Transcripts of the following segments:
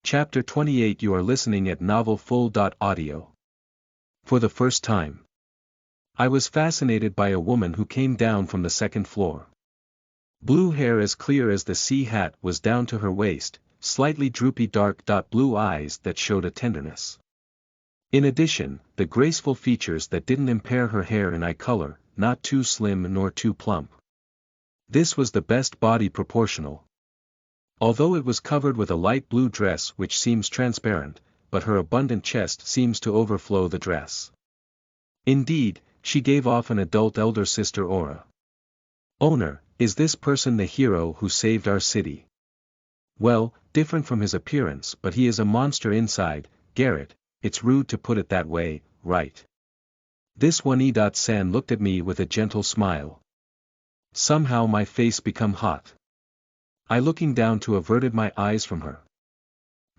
Chapter 28. You are listening at novelfull.audio. For the first time, I was fascinated by a woman who came down from the second floor. Blue hair as clear as the sea, hat was down to her waist, slightly droopy dark blue eyes that showed a tenderness. In addition, the graceful features that didn't impair her hair and eye color, not too slim nor too plump. This was the best body proportional. Although it was covered with a light blue dress which seems transparent, but her abundant chest seems to overflow the dress. Indeed, she gave off an adult elder sister aura. Owner, is this person the hero who saved our city? Well, different from his appearance, but he is a monster inside. Garrett, it's rude to put it that way, right? This one-san looked at me with a gentle smile. Somehow my face became hot. I looking down to averted my eyes from her.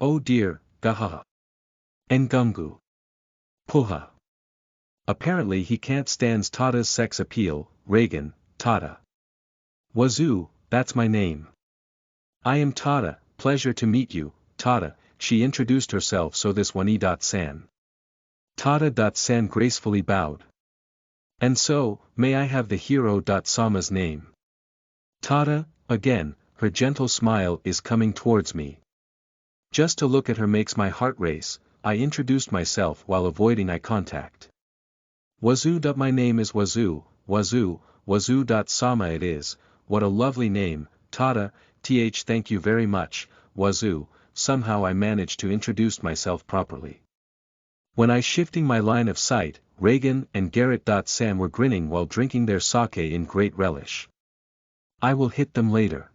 Oh dear, gahaha. Ngungu. Puha. Apparently he can't stand Tada's sex appeal. Reagan, Tada. Wazoo, that's my name. I am Tada, pleasure to meet you, Tada, she introduced herself. So this one-san. Tada-san gracefully bowed. And so, may I have the hero-sama's name? Tada, again, her gentle smile is coming towards me. Just to look at her makes my heart race. I introduced myself while avoiding eye contact. Wazoo. My name is Wazoo, Wazoo-sama it is. What a lovely name, Tada, thank you very much, Wazoo. Somehow I managed to introduce myself properly. When I shifting my line of sight, Reagan and Garrett-san were grinning while drinking their sake in great relish. I will hit them later.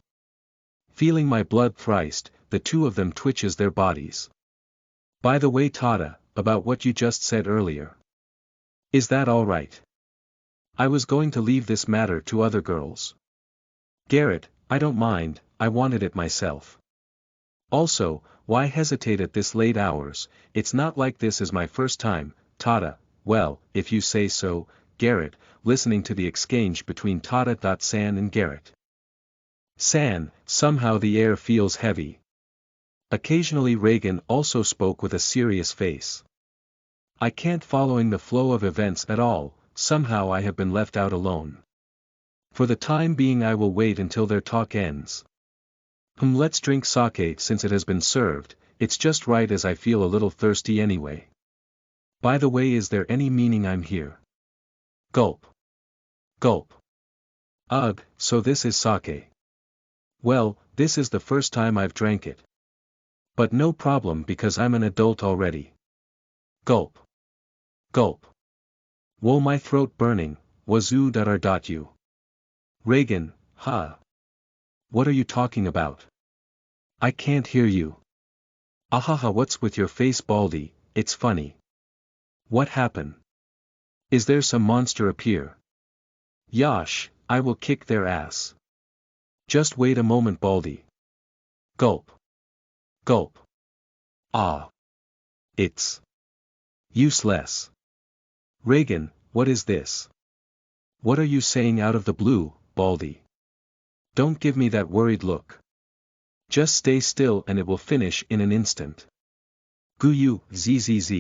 Feeling my blood thirst, the two of them twitches their bodies. By the way Tada, about what you just said earlier. Is that alright? I was going to leave this matter to other girls. Garrett, I don't mind, I wanted it myself. Also, why hesitate at this late hours? It's not like this is my first time, Tada. Well, if you say so, Garrett, listening to the exchange between Tada-san and Garrett-san, somehow the air feels heavy. Occasionally Reagan also spoke with a serious face. I can't following the flow of events at all, somehow I have been left out alone. For the time being I will wait until their talk ends. Let's drink sake since it has been served, it's just right as I feel a little thirsty anyway. By the way, is there any meaning I'm here? Gulp. Gulp. Ugh, so this is sake. Well, this is the first time I've drank it. But no problem because I'm an adult already. Gulp. Gulp. Whoa, my throat burning, wazoo-you. Reagan, huh? What are you talking about? I can't hear you. Ahaha, what's with your face, Baldy? It's funny. What happened? Is there some monster appear? Yosh, I will kick their ass. Just wait a moment, Baldy. Gulp. Gulp. Ah. It's useless. Reagan, what is this? What are you saying out of the blue, Baldy? Don't give me that worried look. Just stay still and it will finish in an instant. Guyu, zzz.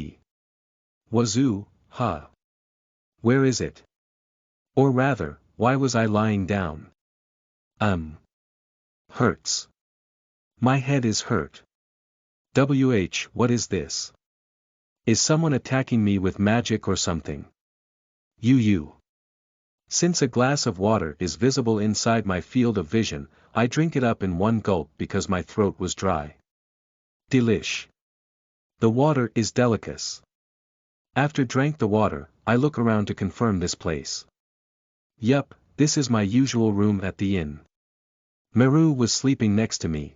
Wazoo, huh? Where is it? Or rather, why was I lying down? Hurts. My head is hurt. What is this? Is someone attacking me with magic or something? You. Since a glass of water is visible inside my field of vision, I drink it up in one gulp because my throat was dry. Delish. The water is delicous. After drank the water, I look around to confirm this place. Yup, this is my usual room at the inn. Meru was sleeping next to me.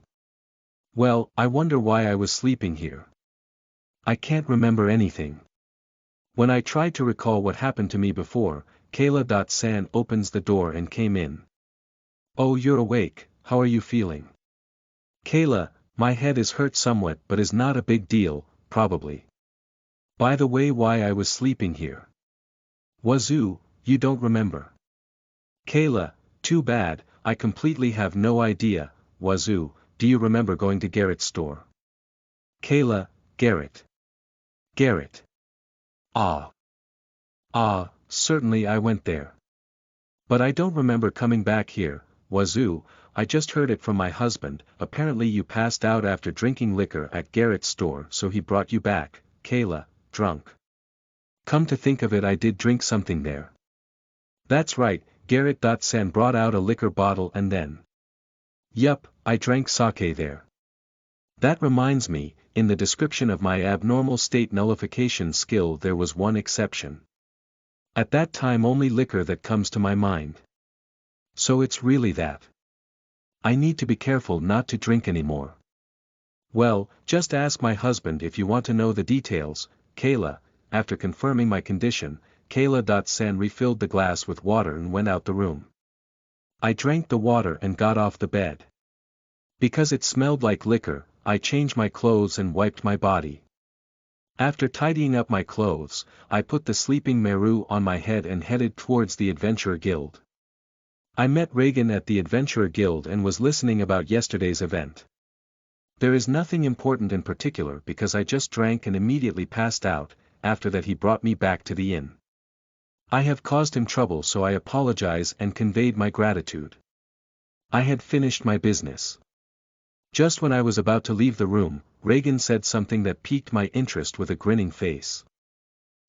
Well, I wonder why I was sleeping here. I can't remember anything. When I tried to recall what happened to me before, Kayla-san opens the door and came in. Oh, you're awake, how are you feeling? Kayla, my head is hurt somewhat but is not a big deal, probably. By the way, why I was sleeping here? Wazoo, you don't remember. Kayla, too bad, I completely have no idea. Wazoo, do you remember going to Garrett's store? Kayla, Garrett. Garrett. Ah. Ah, certainly I went there. But I don't remember coming back here, wazoo, I just heard it from my husband, apparently you passed out after drinking liquor at Garrett's store so he brought you back, Kayla, drunk. Come to think of it I did drink something there. That's right, Garrett.San brought out a liquor bottle and then. Yup, I drank sake there. That reminds me, in the description of my abnormal state nullification skill there was one exception. At that time only liquor that comes to my mind. So it's really that. I need to be careful not to drink anymore. Well, just ask my husband if you want to know the details, Kayla. After confirming my condition, Kayla.San refilled the glass with water and went out the room. I drank the water and got off the bed. Because it smelled like liquor, I changed my clothes and wiped my body. After tidying up my clothes, I put the sleeping Meru on my head and headed towards the Adventurer Guild. I met Reagan at the Adventurer Guild and was listening about yesterday's event. There is nothing important in particular because I just drank and immediately passed out. After that he brought me back to the inn. I have caused him trouble so I apologize and conveyed my gratitude. I had finished my business. Just when I was about to leave the room, Reagan said something that piqued my interest with a grinning face.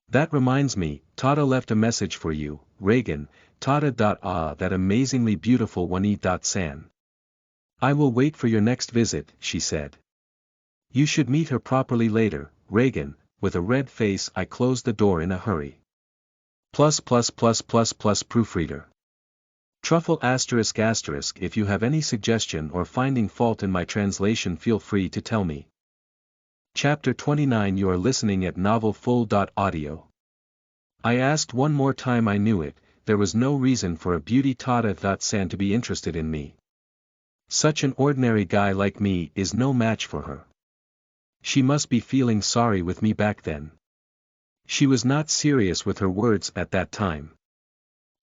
That reminds me, Tada left a message for you, Reagan, Tada. That amazingly beautiful Wani.San. I will wait for your next visit, she said. You should meet her properly later, Reagan. With a red face I closed the door in a hurry. Proofreader. Truffle **** if you have any suggestion or finding fault in my translation feel free to tell me. Chapter 29 You are listening at novelfull.audio. I asked one more time I knew it, there was no reason for a beauty Tada.San to be interested in me. Such an ordinary guy like me is no match for her. She must be feeling sorry with me back then. She was not serious with her words at that time.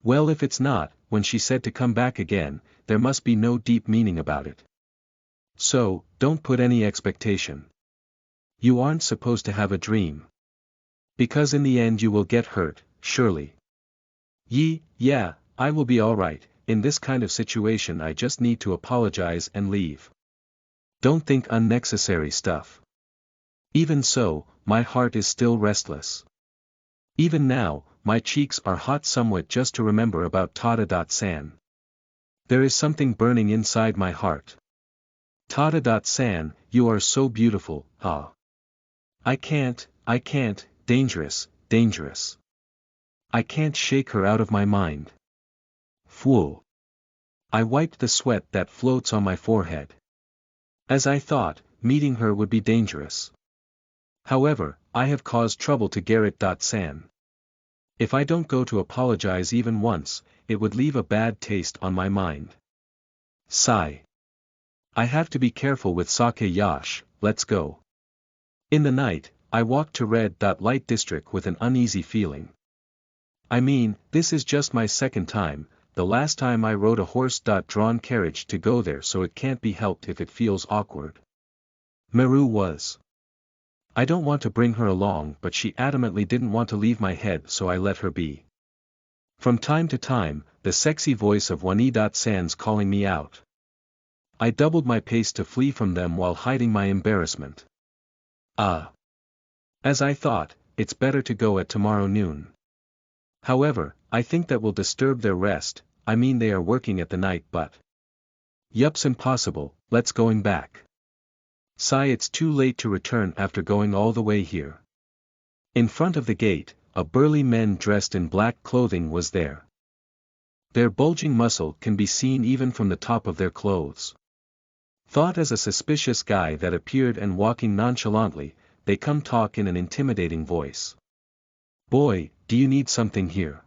Well, if it's not, when she said to come back again, there must be no deep meaning about it. So, don't put any expectation. You aren't supposed to have a dream. Because in the end you will get hurt, surely. Yeah, I will be alright, in this kind of situation I just need to apologize and leave. Don't think unnecessary stuff. Even so, my heart is still restless. Even now, my cheeks are hot somewhat just to remember about Tada.San. There is something burning inside my heart. Tada.San, you are so beautiful, ah. I can't, dangerous. I can't shake her out of my mind. Fool. I wiped the sweat that floats on my forehead. As I thought, meeting her would be dangerous. However, I have caused trouble to Garrett.San. If I don't go to apologize even once, it would leave a bad taste on my mind. Sigh. I have to be careful with Sake Yash, let's go. In the night, I walked to Red Light District with an uneasy feeling. I mean, this is just my second time, the last time I rode a horse-drawn carriage to go there so it can't be helped if it feels awkward. Meru was. I don't want to bring her along but she adamantly didn't want to leave my head so I let her be. From time to time, the sexy voice of Wani.San's calling me out. I doubled my pace to flee from them while hiding my embarrassment. As I thought, it's better to go at tomorrow noon. However, I think that will disturb their rest, I mean they are working at the night but. Yup's impossible, let's going back. Sigh, it's too late to return after going all the way here. In front of the gate, a burly man dressed in black clothing was there. Their bulging muscle can be seen even from the top of their clothes. Thought as a suspicious guy that appeared and walking nonchalantly, they come talk in an intimidating voice. Boy, do you need something here?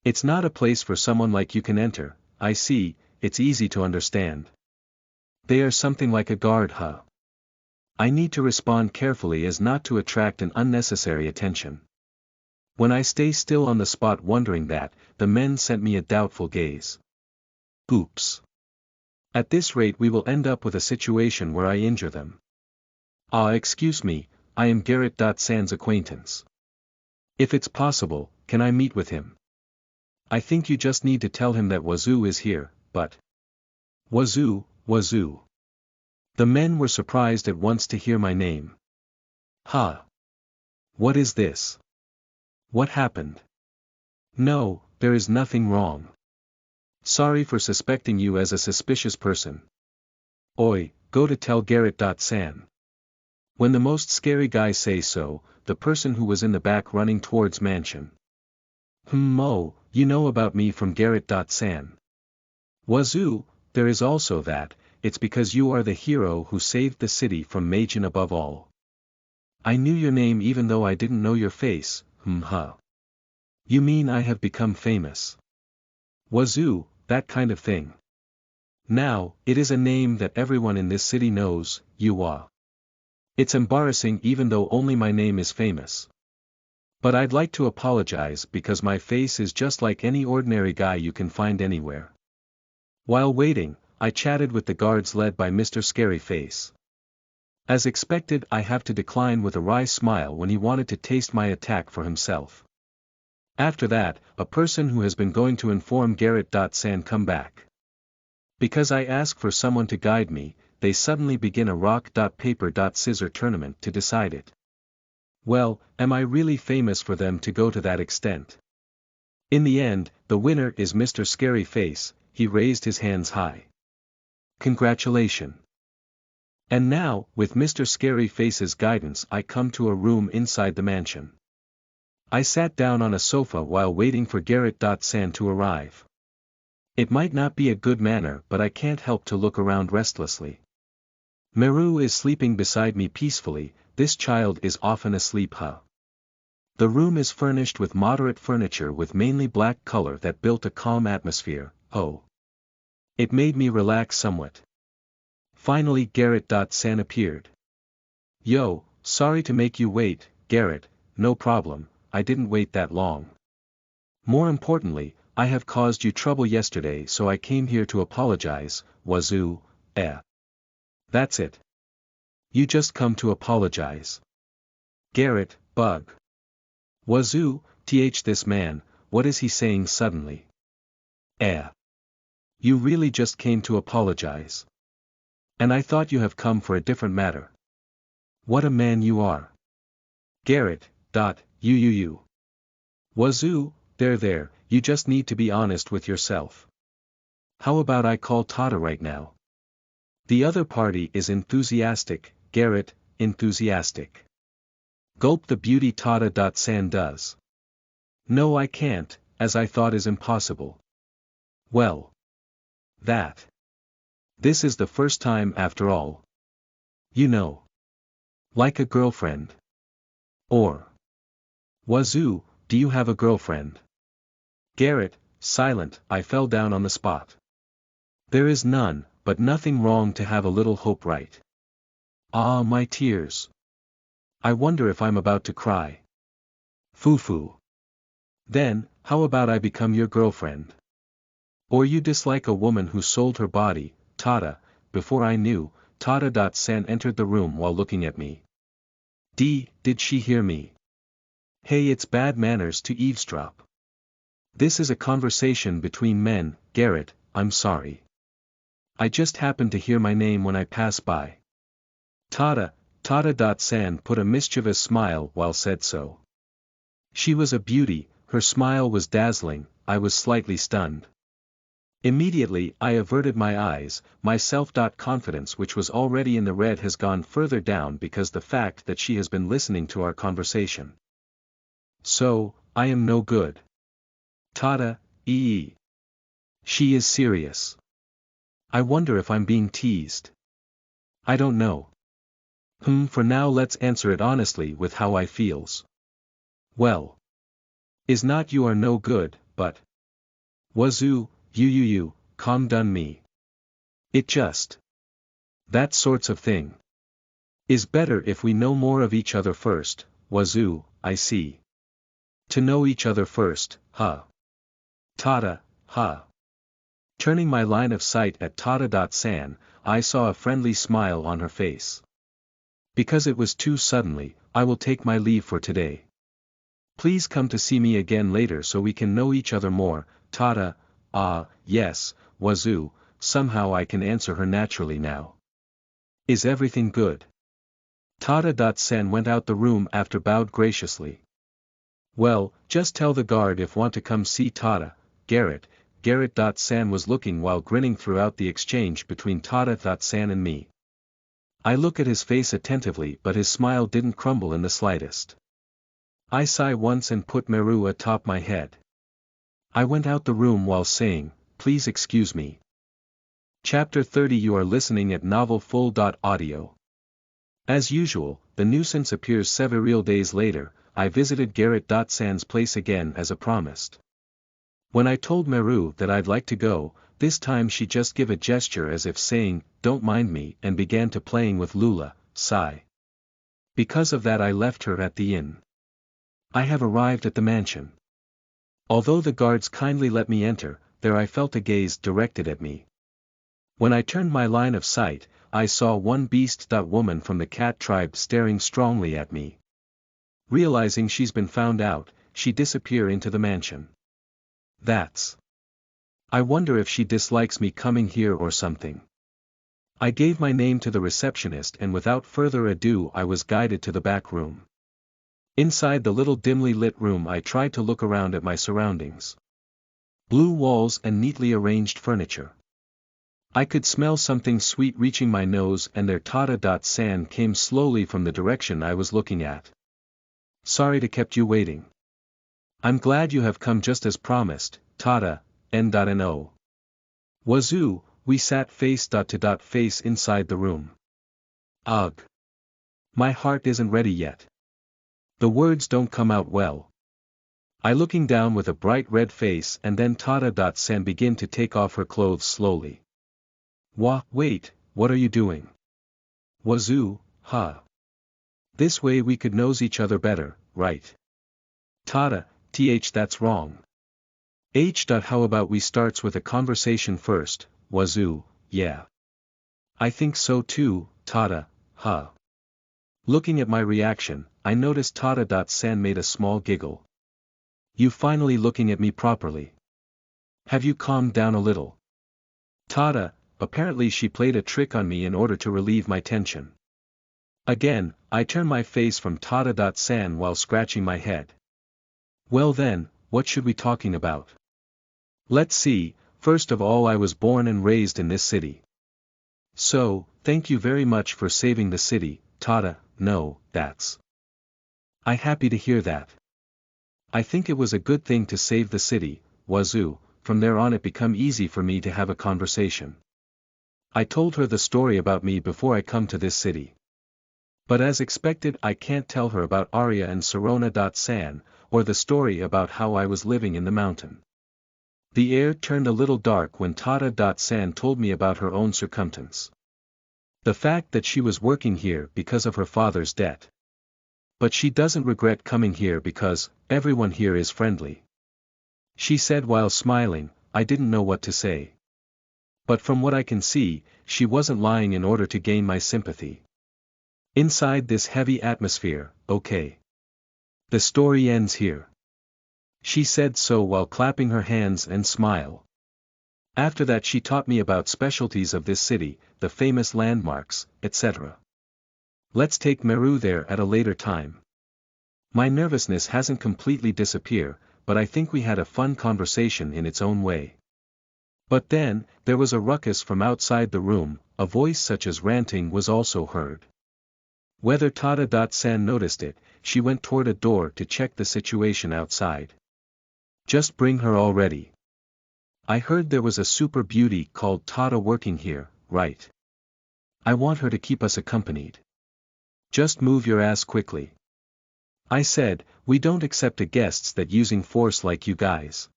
It's not a place for someone like you can enter, I see, it's easy to understand. They are something like a guard, huh? I need to respond carefully as not to attract an unnecessary attention. When I stay still on the spot wondering that, the men sent me a doubtful gaze. Oops. At this rate we will end up with a situation where I injure them. Excuse me, I am Garrett.San's acquaintance. If it's possible, can I meet with him? I think you just need to tell him that Wazoo is here, but... Wazoo, Wazoo. The men were surprised at once to hear my name. Ha! What is this? What happened? No, there is nothing wrong. Sorry for suspecting you as a suspicious person. Oi, go to tell Garrett.San. When the most scary guy say so, the person who was in the back running towards mansion. Oh, you know about me from Garrett.San. Wazoo, there is also that, it's because you are the hero who saved the city from Majin above all. I knew your name even though I didn't know your face, huh. You mean I have become famous? Wazoo, that kind of thing. Now, it is a name that everyone in this city knows, Yuwa. It's embarrassing even though only my name is famous. But I'd like to apologize because my face is just like any ordinary guy you can find anywhere. While waiting, I chatted with the guards led by Mr. Scary Face. As expected, I have to decline with a wry smile when he wanted to taste my attack for himself. After that, a person who has been going to inform Garrett.San come back. Because I ask for someone to guide me, they suddenly begin a rock-paper-scissor tournament to decide it. Well, am I really famous for them to go to that extent? In the end, the winner is Mr. Scary Face. He raised his hands high. Congratulations. And now, with Mr. Scary Face's guidance, I come to a room inside the mansion. I sat down on a sofa while waiting for Garrett.San to arrive. It might not be a good manner, but I can't help to look around restlessly. Meru is sleeping beside me peacefully. This child is often asleep. The room is furnished with moderate furniture with mainly black color that built a calm atmosphere. It made me relax somewhat. Finally Garrett.San appeared. Yo, sorry to make you wait, Garrett. No problem, I didn't wait that long. More importantly, I have caused you trouble yesterday, so I came here to apologize. Wazoo. That's it. You just come to apologize. Garrett, bug. Wazoo, this man, what is he saying suddenly? You really just came to apologize. And I thought you have come for a different matter. What a man you are. Garrett, you. Wazoo, there, you just need to be honest with yourself. How about I call Tada right now? The other party is enthusiastic, Garrett, enthusiastic. Gulp the beauty Tada.San does. No, I can't, as I thought is impossible. Well. This is the first time after all. You know. Like a girlfriend. Or. Wazoo, do you have a girlfriend? Garrett, silent, I fell down on the spot. There is none, but nothing wrong to have a little hope, right? Ah, my tears. I wonder if I'm about to cry. Foo. Then, how about I become your girlfriend? Or you dislike a woman who sold her body, Tada. Before I knew, Tada.San entered the room while looking at me. Did she hear me? Hey, it's bad manners to eavesdrop. This is a conversation between men, Garrett, I'm sorry. I just happened to hear my name when I pass by. Tada.San put a mischievous smile while said so. She was a beauty, her smile was dazzling, I was slightly stunned. Immediately I averted my eyes, my self-confidence which was already in the red has gone further down because the fact that she has been listening to our conversation. So, I am no good. Tada, She is serious. I wonder if I'm being teased. I don't know. For now let's answer it honestly with how I feels. Well. Is not you are no good, but. Wazoo, you, calm down me. It just. That sorts of thing. Is better if we know more of each other first, Wazoo, I see. To know each other first, Tada, Turning my line of sight at Tada.San, I saw a friendly smile on her face. Because it was too suddenly, I will take my leave for today. Please come to see me again later so we can know each other more, Tada. Ah, yes, Wazoo, somehow I can answer her naturally now. Is everything good? Tada.san went out the room after bowed graciously. Well, just tell the guard if want to come see Tada, Garrett. Garrett.san was looking while grinning throughout the exchange between Tada.san and me. I look at his face attentively but his smile didn't crumble in the slightest. I sigh once and put Meru atop my head. I went out the room while saying, please excuse me. Chapter 30. You are listening at novelfull.audio. As usual, the nuisance appears several days later. I visited Garrett.san's place again as I promised. When I told Meru that I'd like to go, this time she just gave a gesture as if saying, don't mind me, and began to playing with Lula. Sigh. Because of that I left her at the inn. I have arrived at the mansion. Although the guards kindly let me enter, there I felt a gaze directed at me. When I turned my line of sight, I saw one beast-woman from the cat tribe staring strongly at me. Realizing she's been found out, she disappeared into the mansion. That's. I wonder if she dislikes me coming here or something. I gave my name to the receptionist and without further ado I was guided to the back room. Inside the little dimly lit room I tried to look around at my surroundings. Blue walls and neatly arranged furniture. I could smell something sweet reaching my nose and their Tada.san came slowly from the direction I was looking at. Sorry to kept you waiting. I'm glad you have come just as promised, Tada, N.No. Wazoo, we sat face-to-face inside the room. Ugh. My heart isn't ready yet. The words don't come out well. I looking down with a bright red face and then Tada.san begin to take off her clothes slowly. Wait, what are you doing? Wazoo, huh? This way we could knows each other better, right? Tada, that's wrong. How about we starts with a conversation first, Wazoo, yeah. I think so too, Tada, huh? Looking at my reaction, I noticed Tada.san made a small giggle. You finally looking at me properly. Have you calmed down a little? Tada, apparently she played a trick on me in order to relieve my tension. Again, I turn my face from Tada.san while scratching my head. Well then, what should we talking about? Let's see, first of all I was born and raised in this city. So, thank you very much for saving the city, Tada. No, that's. I happy to hear that. I think it was a good thing to save the city, Wazoo. From there on it become easy for me to have a conversation. I told her the story about me before I come to this city. But as expected I can't tell her about Arya and Sarona.san, or the story about how I was living in the mountain. The air turned a little dark when Tada.san told me about her own circumstance. The fact that she was working here because of her father's debt. But she doesn't regret coming here because, everyone here is friendly. She said while smiling. I didn't know what to say. But from what I can see, she wasn't lying in order to gain my sympathy. Inside this heavy atmosphere, okay. The story ends here. She said so while clapping her hands and smile. After that she taught me about specialties of this city, the famous landmarks, etc. Let's take Meru there at a later time. My nervousness hasn't completely disappeared, but I think we had a fun conversation in its own way. But then, there was a ruckus from outside the room, a voice such as ranting was also heard. Whether Tada.san noticed it, she went toward a door to check the situation outside. Just bring her already. I heard there was a super beauty called Tada working here, right? I want her to keep us accompanied. Just move your ass quickly. I said, we don't accept a guests that using force like you guys.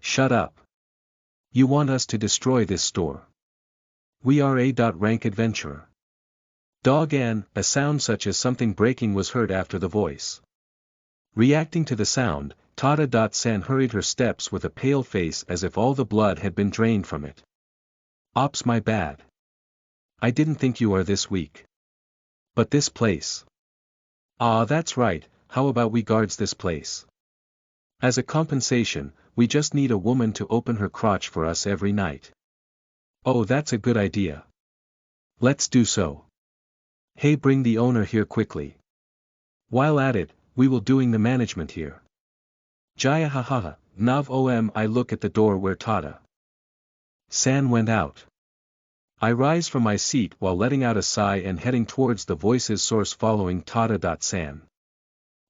Shut up. You want us to destroy this store. We are a rank adventurer. Dog-an, a sound such as something breaking was heard after the voice. Reacting to the sound, Tada.san hurried her steps with a pale face as if all the blood had been drained from it. Ops, my bad. I didn't think you are this weak. But this place. Ah, that's right, how about we guards this place? As a compensation, we just need a woman to open her crotch for us every night. Oh, that's a good idea. Let's do so. Hey, bring the owner here quickly. While at it, we will doing the management here. Jaya hahaha, Nav om. I look at the door where Tada San went out. I rise from my seat while letting out a sigh and heading towards the voice's source following Tada San.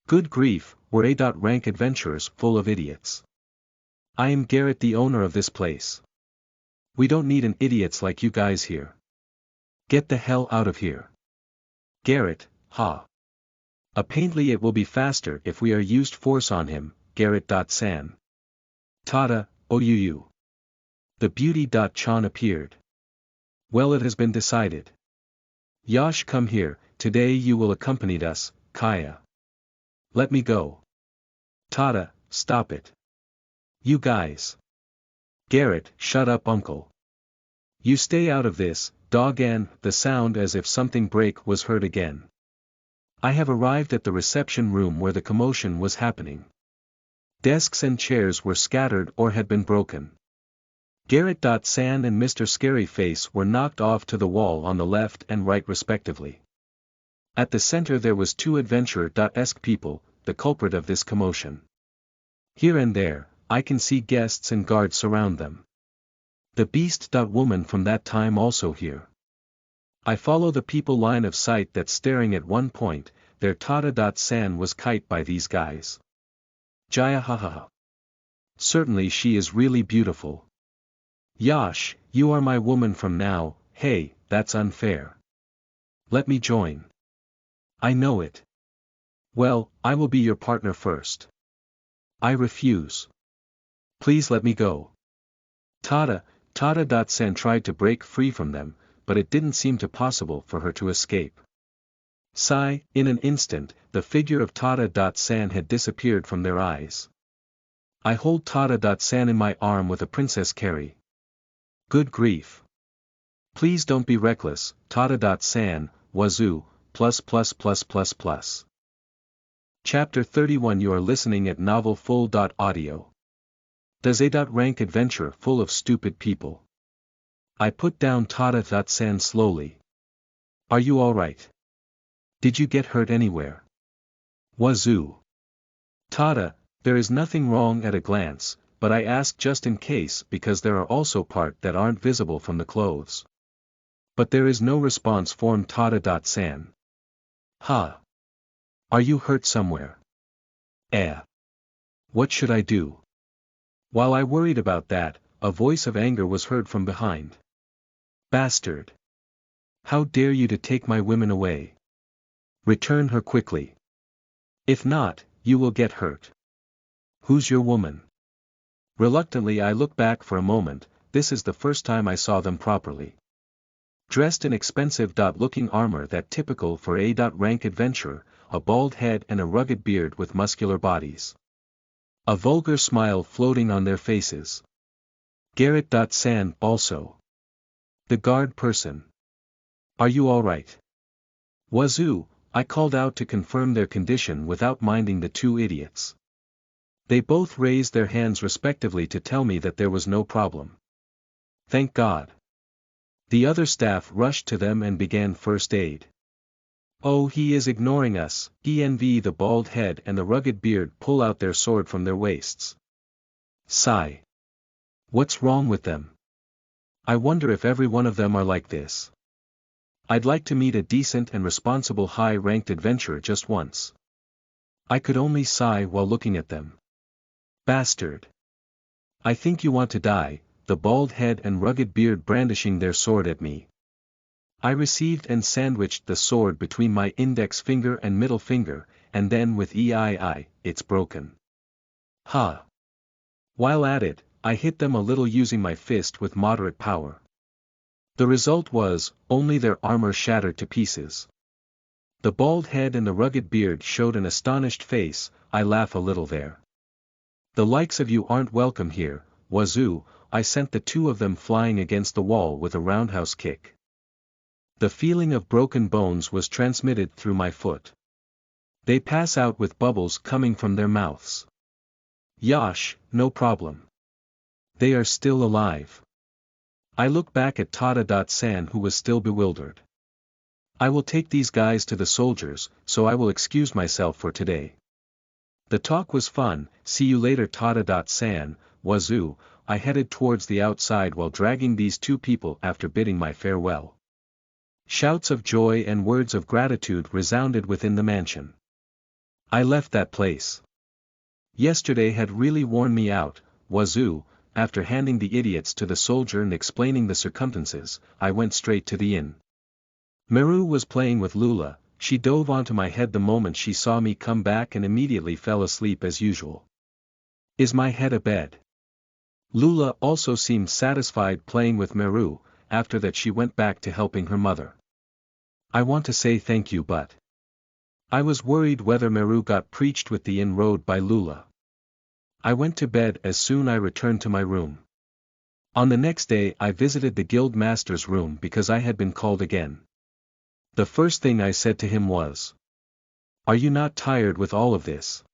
Good grief, we're a rank adventurers full of idiots. I am Garrett, the owner of this place. We don't need an idiots like you guys here. Get the hell out of here. Garrett, ha. Apparently it will be faster if we are used force on him, Garrett. San. Tada, OUU. The beauty. Chan appeared. Well, it has been decided. Yash, come here, today you will accompany us, Kaya. Let me go. Tada, stop it. You guys. Garrett, shut up, uncle. You stay out of this, dog. And the sound as if something break was heard again. I have arrived at the reception room where the commotion was happening. Desks and chairs were scattered or had been broken. Garrett. San and Mr. Scary Face were knocked off to the wall on the left and right respectively. At the center there was two adventurer-esque people, the culprit of this commotion. Here and there, I can see guests and guards surround them. The beast. Woman from that time also here. I follow the people line of sight that's staring at one point, their Tada. San was kite by these guys. Jaya hahaha. Certainly she is really beautiful. Yash, you are my woman from now. Hey, that's unfair. Let me join. I know it. Well, I will be your partner first. I refuse. Please let me go. Tada. San tried to break free from them, but it didn't seem possible for her to escape. Sigh, in an instant, the figure of Tada. San had disappeared from their eyes. I hold Tada. San in my arm with a Princess Carrie. Good grief. Please don't be reckless, Tada. San, wazoo, +++++. Chapter 31. You are listening at novelfull.audio. Does a rank adventure full of stupid people. I put down Tada. San slowly. Are you alright? Did you get hurt anywhere? Wazoo. Tada, there is nothing wrong at a glance, but I ask just in case because there are also parts that aren't visible from the clothes. But there is no response form. Tada. San. Ha. Are you hurt somewhere? What should I do? While I worried about that, a voice of anger was heard from behind. Bastard. How dare you to take my women away? Return her quickly. If not, you will get hurt. Who's your woman? Reluctantly I look back for a moment. This is the first time I saw them properly. Dressed in expensive looking armor that typical for a rank adventurer, a bald head and a rugged beard with muscular bodies. A vulgar smile floating on their faces. Garrett. San also. The guard person. Are you alright? Wazoo, I called out to confirm their condition without minding the two idiots. They both raised their hands respectively to tell me that there was no problem. Thank God. The other staff rushed to them and began first aid. Oh, he is ignoring us. ENV. The bald head and the rugged beard pull out their sword from their waists. Sigh. What's wrong with them? I wonder if every one of them are like this. I'd like to meet a decent and responsible high-ranked adventurer just once. I could only sigh while looking at them. Bastard. I think you want to die, the bald head and rugged beard brandishing their sword at me. I received and sandwiched the sword between my index finger and middle finger, and then with it's broken. Ha! While at it, I hit them a little using my fist with moderate power. The result was, only their armor shattered to pieces. The bald head and the rugged beard showed an astonished face. I laugh a little there. The likes of you aren't welcome here, wazoo. I sent the two of them flying against the wall with a roundhouse kick. The feeling of broken bones was transmitted through my foot. They pass out with bubbles coming from their mouths. Yosh, no problem. They are still alive. I look back at Tada.san, who was still bewildered. I will take these guys to the soldiers, so I will excuse myself for today. The talk was fun. See you later Tada.san. Wazoo. I headed towards the outside while dragging these two people after bidding my farewell. Shouts of joy and words of gratitude resounded within the mansion. I left that place. Yesterday had really worn me out. Wazoo. After handing the idiots to the soldier and explaining the circumstances, I went straight to the inn. Meru was playing with Lula. She dove onto my head the moment she saw me come back and immediately fell asleep as usual. Is my head a bed? Lula also seemed satisfied playing with Meru. After that she went back to helping her mother. I want to say thank you, but I was worried whether Meru got preached with the inn road by Lula. I went to bed as soon as I returned to my room. On the next day I visited the guild master's room because I had been called again. The first thing I said to him was, "Are you not tired with all of this?"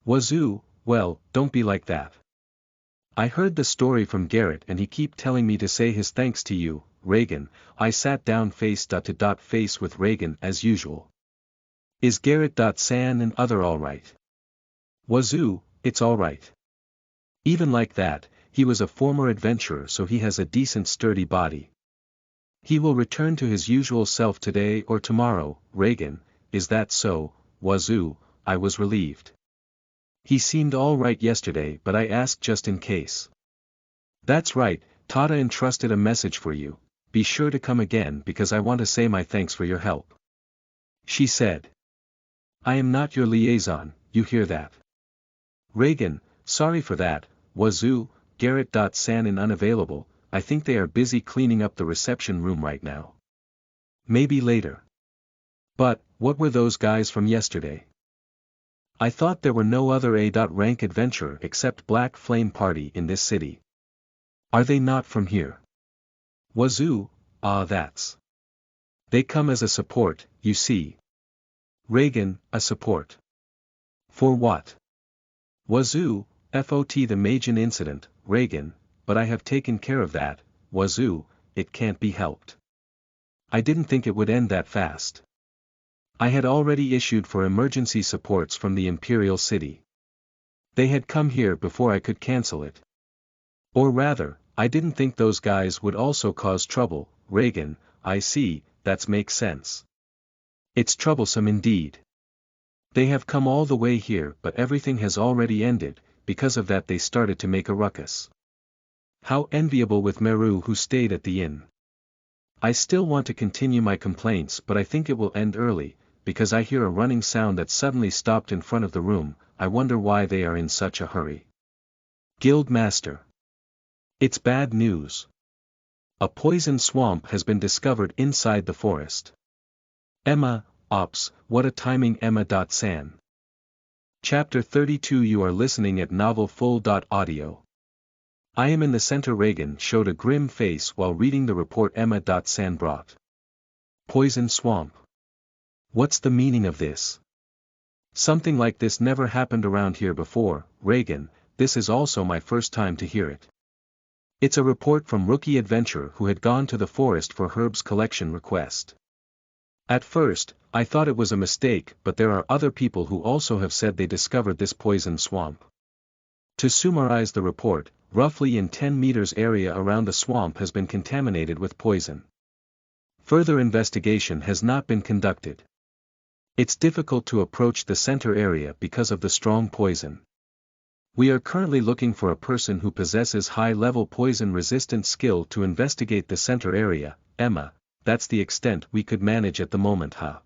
Wazoo, well, don't be like that. I heard the story from Garrett and he keep telling me to say his thanks to you, Reagan. I sat down face to face with Reagan as usual. Is Garrett.san and other alright? Wazoo, it's alright. Even like that, he was a former adventurer, so he has a decent sturdy body. He will return to his usual self today or tomorrow. Reagan, is that so? Wazoo, I was relieved. He seemed all right yesterday, but I asked just in case. That's right, Tada entrusted a message for you. Be sure to come again because I want to say my thanks for your help. She said. I am not your liaison, you hear that? Reagan, sorry for that. Wazoo, Garrett.san is unavailable. I think they are busy cleaning up the reception room right now. Maybe later. But, what were those guys from yesterday? I thought there were no other A.rank adventurer except Black Flame Party in this city. Are they not from here? Wazoo, that's. They come as a support, you see. Reagan, a support. For what? Wazoo, FOT the Majin incident, Reagan, but I have taken care of that. Wazoo, it can't be helped. I didn't think it would end that fast. I had already issued for emergency supports from the Imperial City. They had come here before I could cancel it. Or rather, I didn't think those guys would also cause trouble. Reagan, I see, that makes sense. It's troublesome indeed. They have come all the way here, but everything has already ended. Because of that they started to make a ruckus. How enviable with Meru, who stayed at the inn. I still want to continue my complaints, but I think it will end early, because I hear a running sound that suddenly stopped in front of the room. I wonder why they are in such a hurry. Guild Master. It's bad news. A poison swamp has been discovered inside the forest. Emma, ops, what a timing. Emma.san. Chapter 32. You are listening at novelfull.audio. I am in the center. Reagan showed a grim face while reading the report Emma.san brought. Poison swamp. What's the meaning of this? Something like this never happened around here before. Reagan, this is also my first time to hear it. It's a report from Rookie Adventurer who had gone to the forest for herbs collection request. At first, I thought it was a mistake, but there are other people who also have said they discovered this poison swamp. To summarize the report, roughly in 10 meters area around the swamp has been contaminated with poison. Further investigation has not been conducted. It's difficult to approach the center area because of the strong poison. We are currently looking for a person who possesses high-level poison-resistant skill to investigate the center area. Emma, that's the extent we could manage at the moment, huh?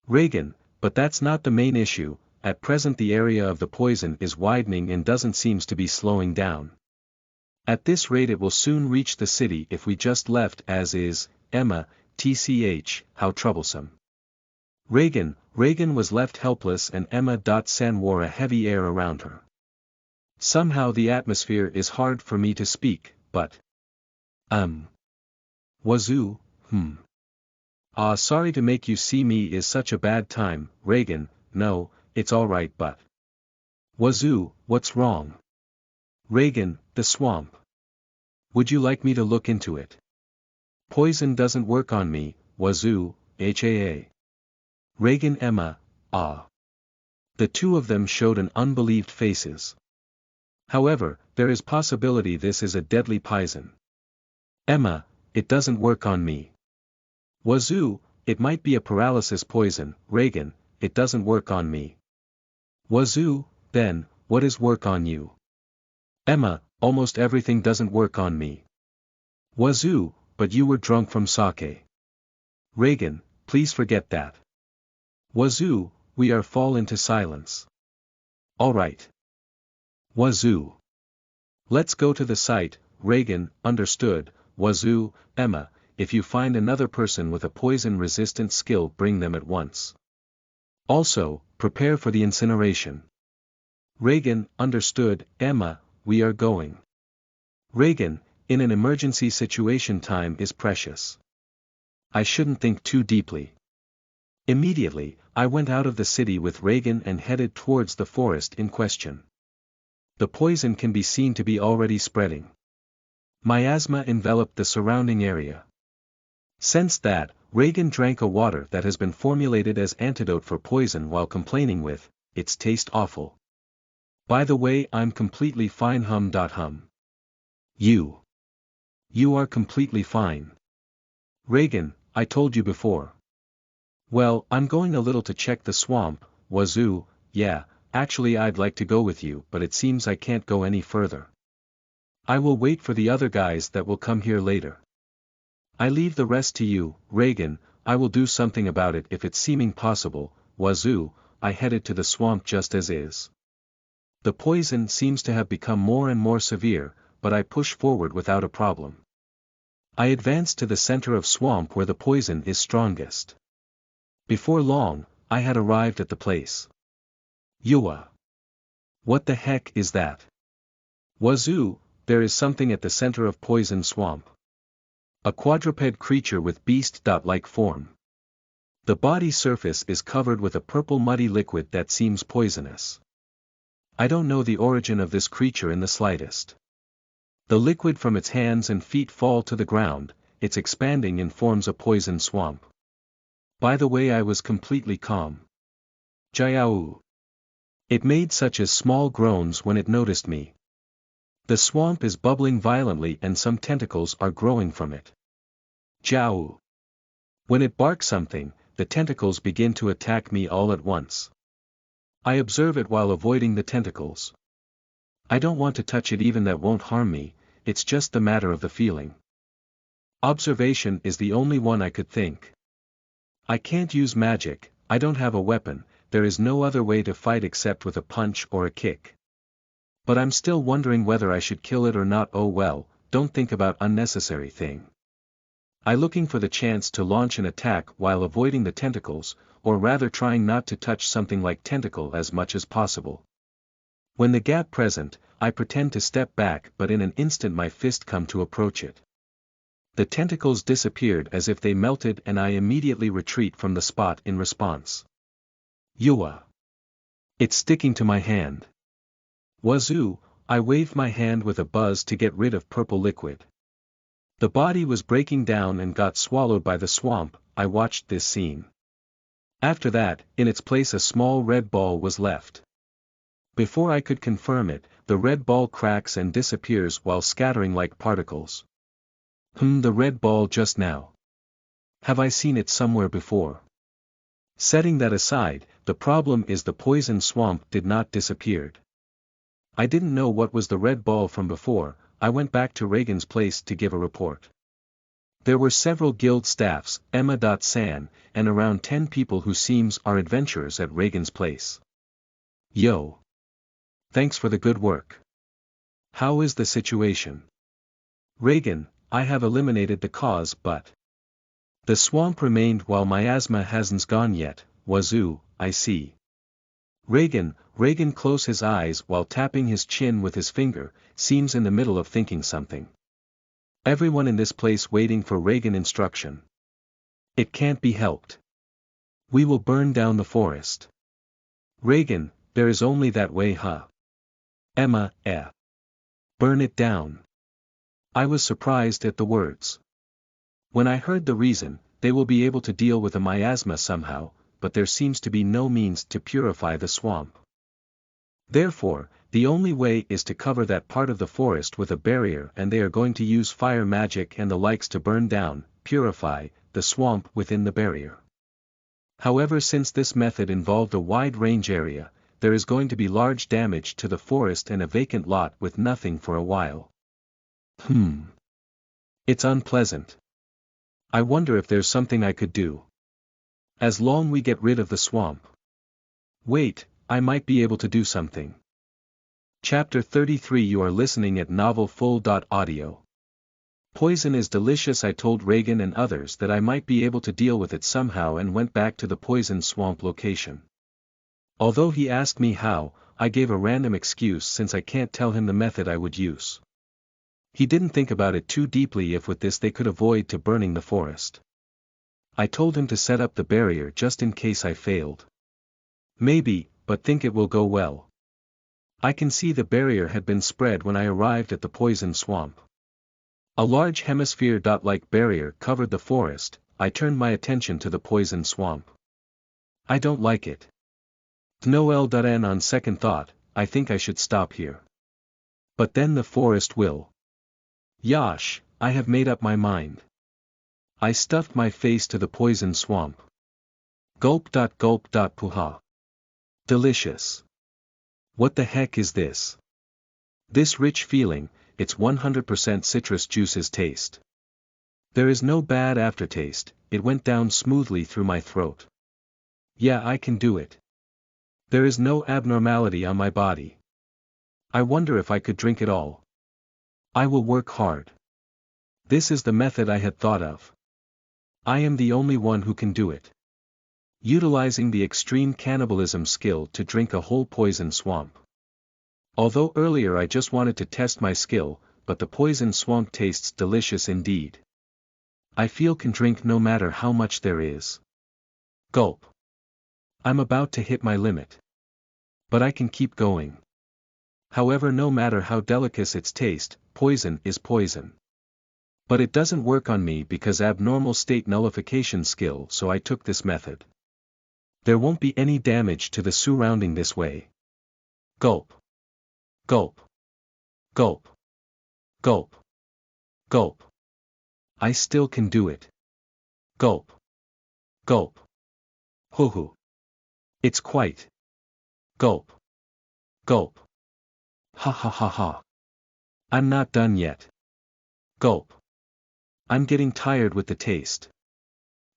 Reagan, but that's not the main issue. At present the area of the poison is widening and doesn't seem to be slowing down. At this rate it will soon reach the city if we just left as is. Emma, tch, how troublesome. Reagan was left helpless and Emma.san wore a heavy air around her. Somehow the atmosphere is hard for me to speak, but... Wazoo, Ah, sorry to make you see me is such a bad time, Reagan. No, it's alright but. Wazoo, what's wrong? Reagan, the swamp. Would you like me to look into it? Poison doesn't work on me, Wazoo, HAA. Reagan, Emma, ah. The two of them showed an unbelieved faces. However, there is possibility this is a deadly poison. Emma, it doesn't work on me. Wazoo, it might be a paralysis poison. Reagan, it doesn't work on me. Wazoo, then, what is work on you? Emma, almost everything doesn't work on me. Wazoo, but you were drunk from sake. Reagan, please forget that. Wazoo, we are fall into silence. Alright. Wazoo. Let's go to the site. Reagan, understood. Wazoo, Emma, if you find another person with a poison-resistant skill bring them at once. Also, prepare for the incineration. Reagan, understood. Emma, we are going. Reagan, in an emergency situation time is precious. I shouldn't think too deeply. Immediately, I went out of the city with Reagan and headed towards the forest in question. The poison can be seen to be already spreading. Miasma enveloped the surrounding area. Since that, Reagan drank a water that has been formulated as antidote for poison while complaining with, its taste awful. By the way, I'm completely fine. Hum. You are completely fine. Reagan, I told you before. Well, I'm going a little to check the swamp. Wazoo, yeah, actually I'd like to go with you but it seems I can't go any further. I will wait for the other guys that will come here later. I leave the rest to you, Reagan. I will do something about it if it's seeming possible. Wazoo, I headed to the swamp just as is. The poison seems to have become more and more severe, but I push forward without a problem. I advanced to the center of swamp where the poison is strongest. Before long, I had arrived at the place. Yua. What the heck is that? Wazoo, there is something at the center of poison swamp. A quadruped creature with beast-like form. The body surface is covered with a purple muddy liquid that seems poisonous. I don't know the origin of this creature in the slightest. The liquid from its hands and feet fall to the ground, it's expanding and forms a poison swamp. By the way, I was completely calm. Jiao. It made such as small groans when it noticed me. The swamp is bubbling violently and some tentacles are growing from it. Jiao. When it barks something, the tentacles begin to attack me all at once. I observe it while avoiding the tentacles. I don't want to touch it, even that won't harm me, it's just the matter of the feeling. Observation is the only one I could think. I can't use magic, I don't have a weapon, there is no other way to fight except with a punch or a kick. But I'm still wondering whether I should kill it or not. Oh well, don't think about unnecessary thing. I looking for the chance to launch an attack while avoiding the tentacles, or rather trying not to touch something like tentacle as much as possible. When the gap present, I pretend to step back but in an instant my fist come to approach it. The tentacles disappeared as if they melted and I immediately retreat from the spot in response. Yua. It's sticking to my hand. Wazoo, I waved my hand with a buzz to get rid of purple liquid. The body was breaking down and got swallowed by the swamp. I watched this scene. After that, in its place a small red ball was left. Before I could confirm it, the red ball cracks and disappears while scattering like particles. The red ball just now. Have I seen it somewhere before? Setting that aside, the problem is the poison swamp did not disappeared. I didn't know what was the red ball from before. I went back to Reagan's place to give a report. There were several guild staffs, Emma.San, and around 10 people who seems are adventurers at Reagan's place. Yo. Thanks for the good work. How is the situation? Reagan, I have eliminated the cause but the swamp remained while miasma hasn't gone yet. Wazoo, I see. Reagan close his eyes while tapping his chin with his finger, seems in the middle of thinking something. Everyone in this place waiting for Reagan instruction. It can't be helped. We will burn down the forest. Reagan, there is only that way, huh? Emma, burn it down. I was surprised at the words. When I heard the reason, they will be able to deal with a miasma somehow, but there seems to be no means to purify the swamp. Therefore, the only way is to cover that part of the forest with a barrier, and they are going to use fire magic and the likes to burn down, purify, the swamp within the barrier. However, since this method involved a wide range area, there is going to be large damage to the forest and a vacant lot with nothing for a while. It's unpleasant. I wonder if there's something I could do. As long as we get rid of the swamp. Wait, I might be able to do something. Chapter 33. You are listening at novelfull.audio. Poison is delicious. I told Reagan and others that I might be able to deal with it somehow and went back to the poison swamp location. Although he asked me how, I gave a random excuse since I can't tell him the method I would use. He didn't think about it too deeply if with this they could avoid to burning the forest. I told him to set up the barrier just in case I failed. Maybe, but think it will go well. I can see the barrier had been spread when I arrived at the poison swamp. A large hemisphere-like barrier covered the forest. I turned my attention to the poison swamp. I don't like it. Noel.n on second thought, I think I should stop here. But then the forest will. Yash, I have made up my mind. I stuffed my face to the poison swamp. Gulp. Puha. Delicious. What the heck is this? This rich feeling, it's 100% citrus juice's taste. There is no bad aftertaste, it went down smoothly through my throat. Yeah, I can do it. There is no abnormality on my body. I wonder if I could drink it all. I will work hard. This is the method I had thought of. I am the only one who can do it. Utilizing the extreme cannibalism skill to drink a whole poison swamp. Although earlier I just wanted to test my skill, but the poison swamp tastes delicious indeed. I feel can drink no matter how much there is. Gulp. I'm about to hit my limit. But I can keep going. However, no matter how delicate its taste, poison is poison. But it doesn't work on me because abnormal state nullification skill, so I took this method. There won't be any damage to the surrounding this way. Gulp. Gulp. Gulp. Gulp. Gulp. I still can do it. Gulp. Gulp. Hoo-hoo. It's quite. Gulp. Gulp. Ha ha ha ha. I'm not done yet. Gulp. I'm getting tired with the taste.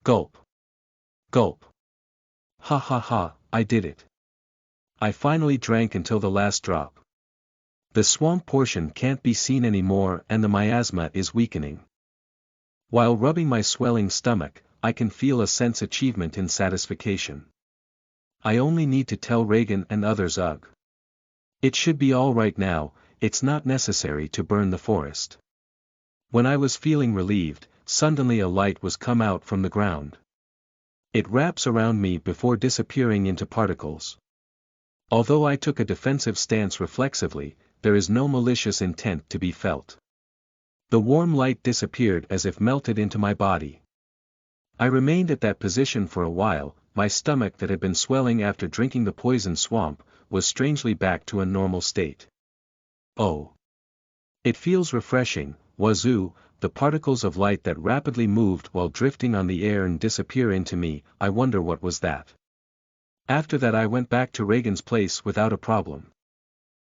Gulp. Gulp. Ha ha ha, I did it. I finally drank until the last drop. The swamp portion can't be seen anymore and the miasma is weakening. While rubbing my swelling stomach, I can feel a sense achievement in satisfaction. I only need to tell Reagan and others ugh. It should be all right now, it's not necessary to burn the forest. When I was feeling relieved, suddenly a light was come out from the ground. It wraps around me before disappearing into particles. Although I took a defensive stance reflexively, there is no malicious intent to be felt. The warm light disappeared as if melted into my body. I remained at that position for a while. My stomach that had been swelling after drinking the poison swamp, was strangely back to a normal state. Oh. It feels refreshing. Wazoo, the particles of light that rapidly moved while drifting on the air and disappear into me, I wonder what was that. After that I went back to Reagan's place without a problem.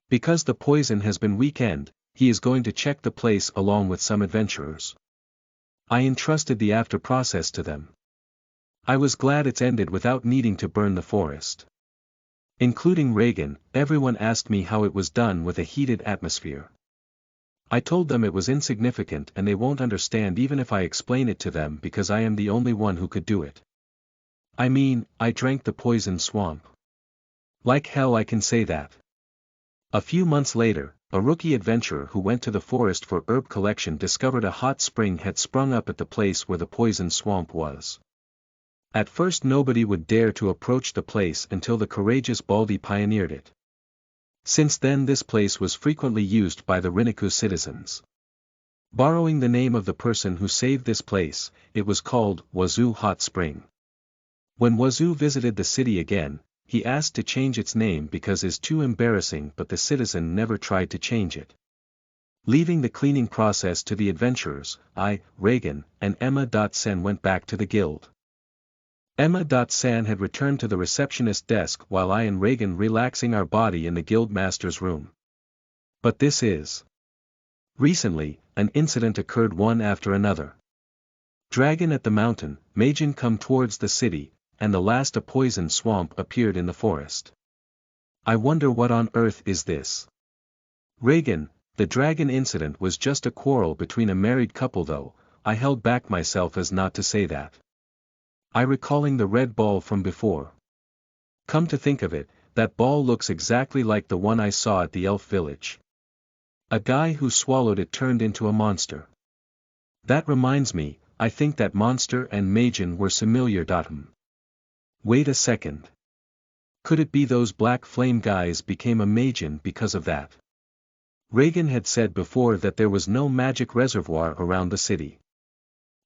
Because the poison has been weakened, he is going to check the place along with some adventurers. I entrusted the after process to them. I was glad it's ended without needing to burn the forest. Including Reagan, everyone asked me how it was done with a heated atmosphere. I told them it was insignificant and they won't understand even if I explain it to them because I am the only one who could do it. I mean, I drank the poison swamp. Like hell I can say that. A few months later, a rookie adventurer who went to the forest for herb collection discovered a hot spring had sprung up at the place where the poison swamp was. At first nobody would dare to approach the place until the courageous Baldy pioneered it. Since then this place was frequently used by the Riniku citizens. Borrowing the name of the person who saved this place, it was called Wazoo Hot Spring. When Wazoo visited the city again, he asked to change its name because it's too embarrassing, but the citizen never tried to change it. Leaving the cleaning process to the adventurers, I, Reagan, and Emma. Sen went back to the guild. Emma. San had returned to the receptionist desk while I and Reagan relaxing our body in the guild master's room. But this is. Recently, an incident occurred one after another. Dragon at the mountain, Majin come towards the city, and the last a poison swamp appeared in the forest. I wonder what on earth is this? Reagan, the dragon incident was just a quarrel between a married couple though, I held back myself as not to say that. I recalling the red ball from before. Come to think of it, that ball looks exactly like the one I saw at the elf village. A guy who swallowed it turned into a monster. That reminds me, I think that monster and Majin were familiar. Wait a second. Could it be those black flame guys became a Majin because of that? Reagan had said before that there was no magic reservoir around the city.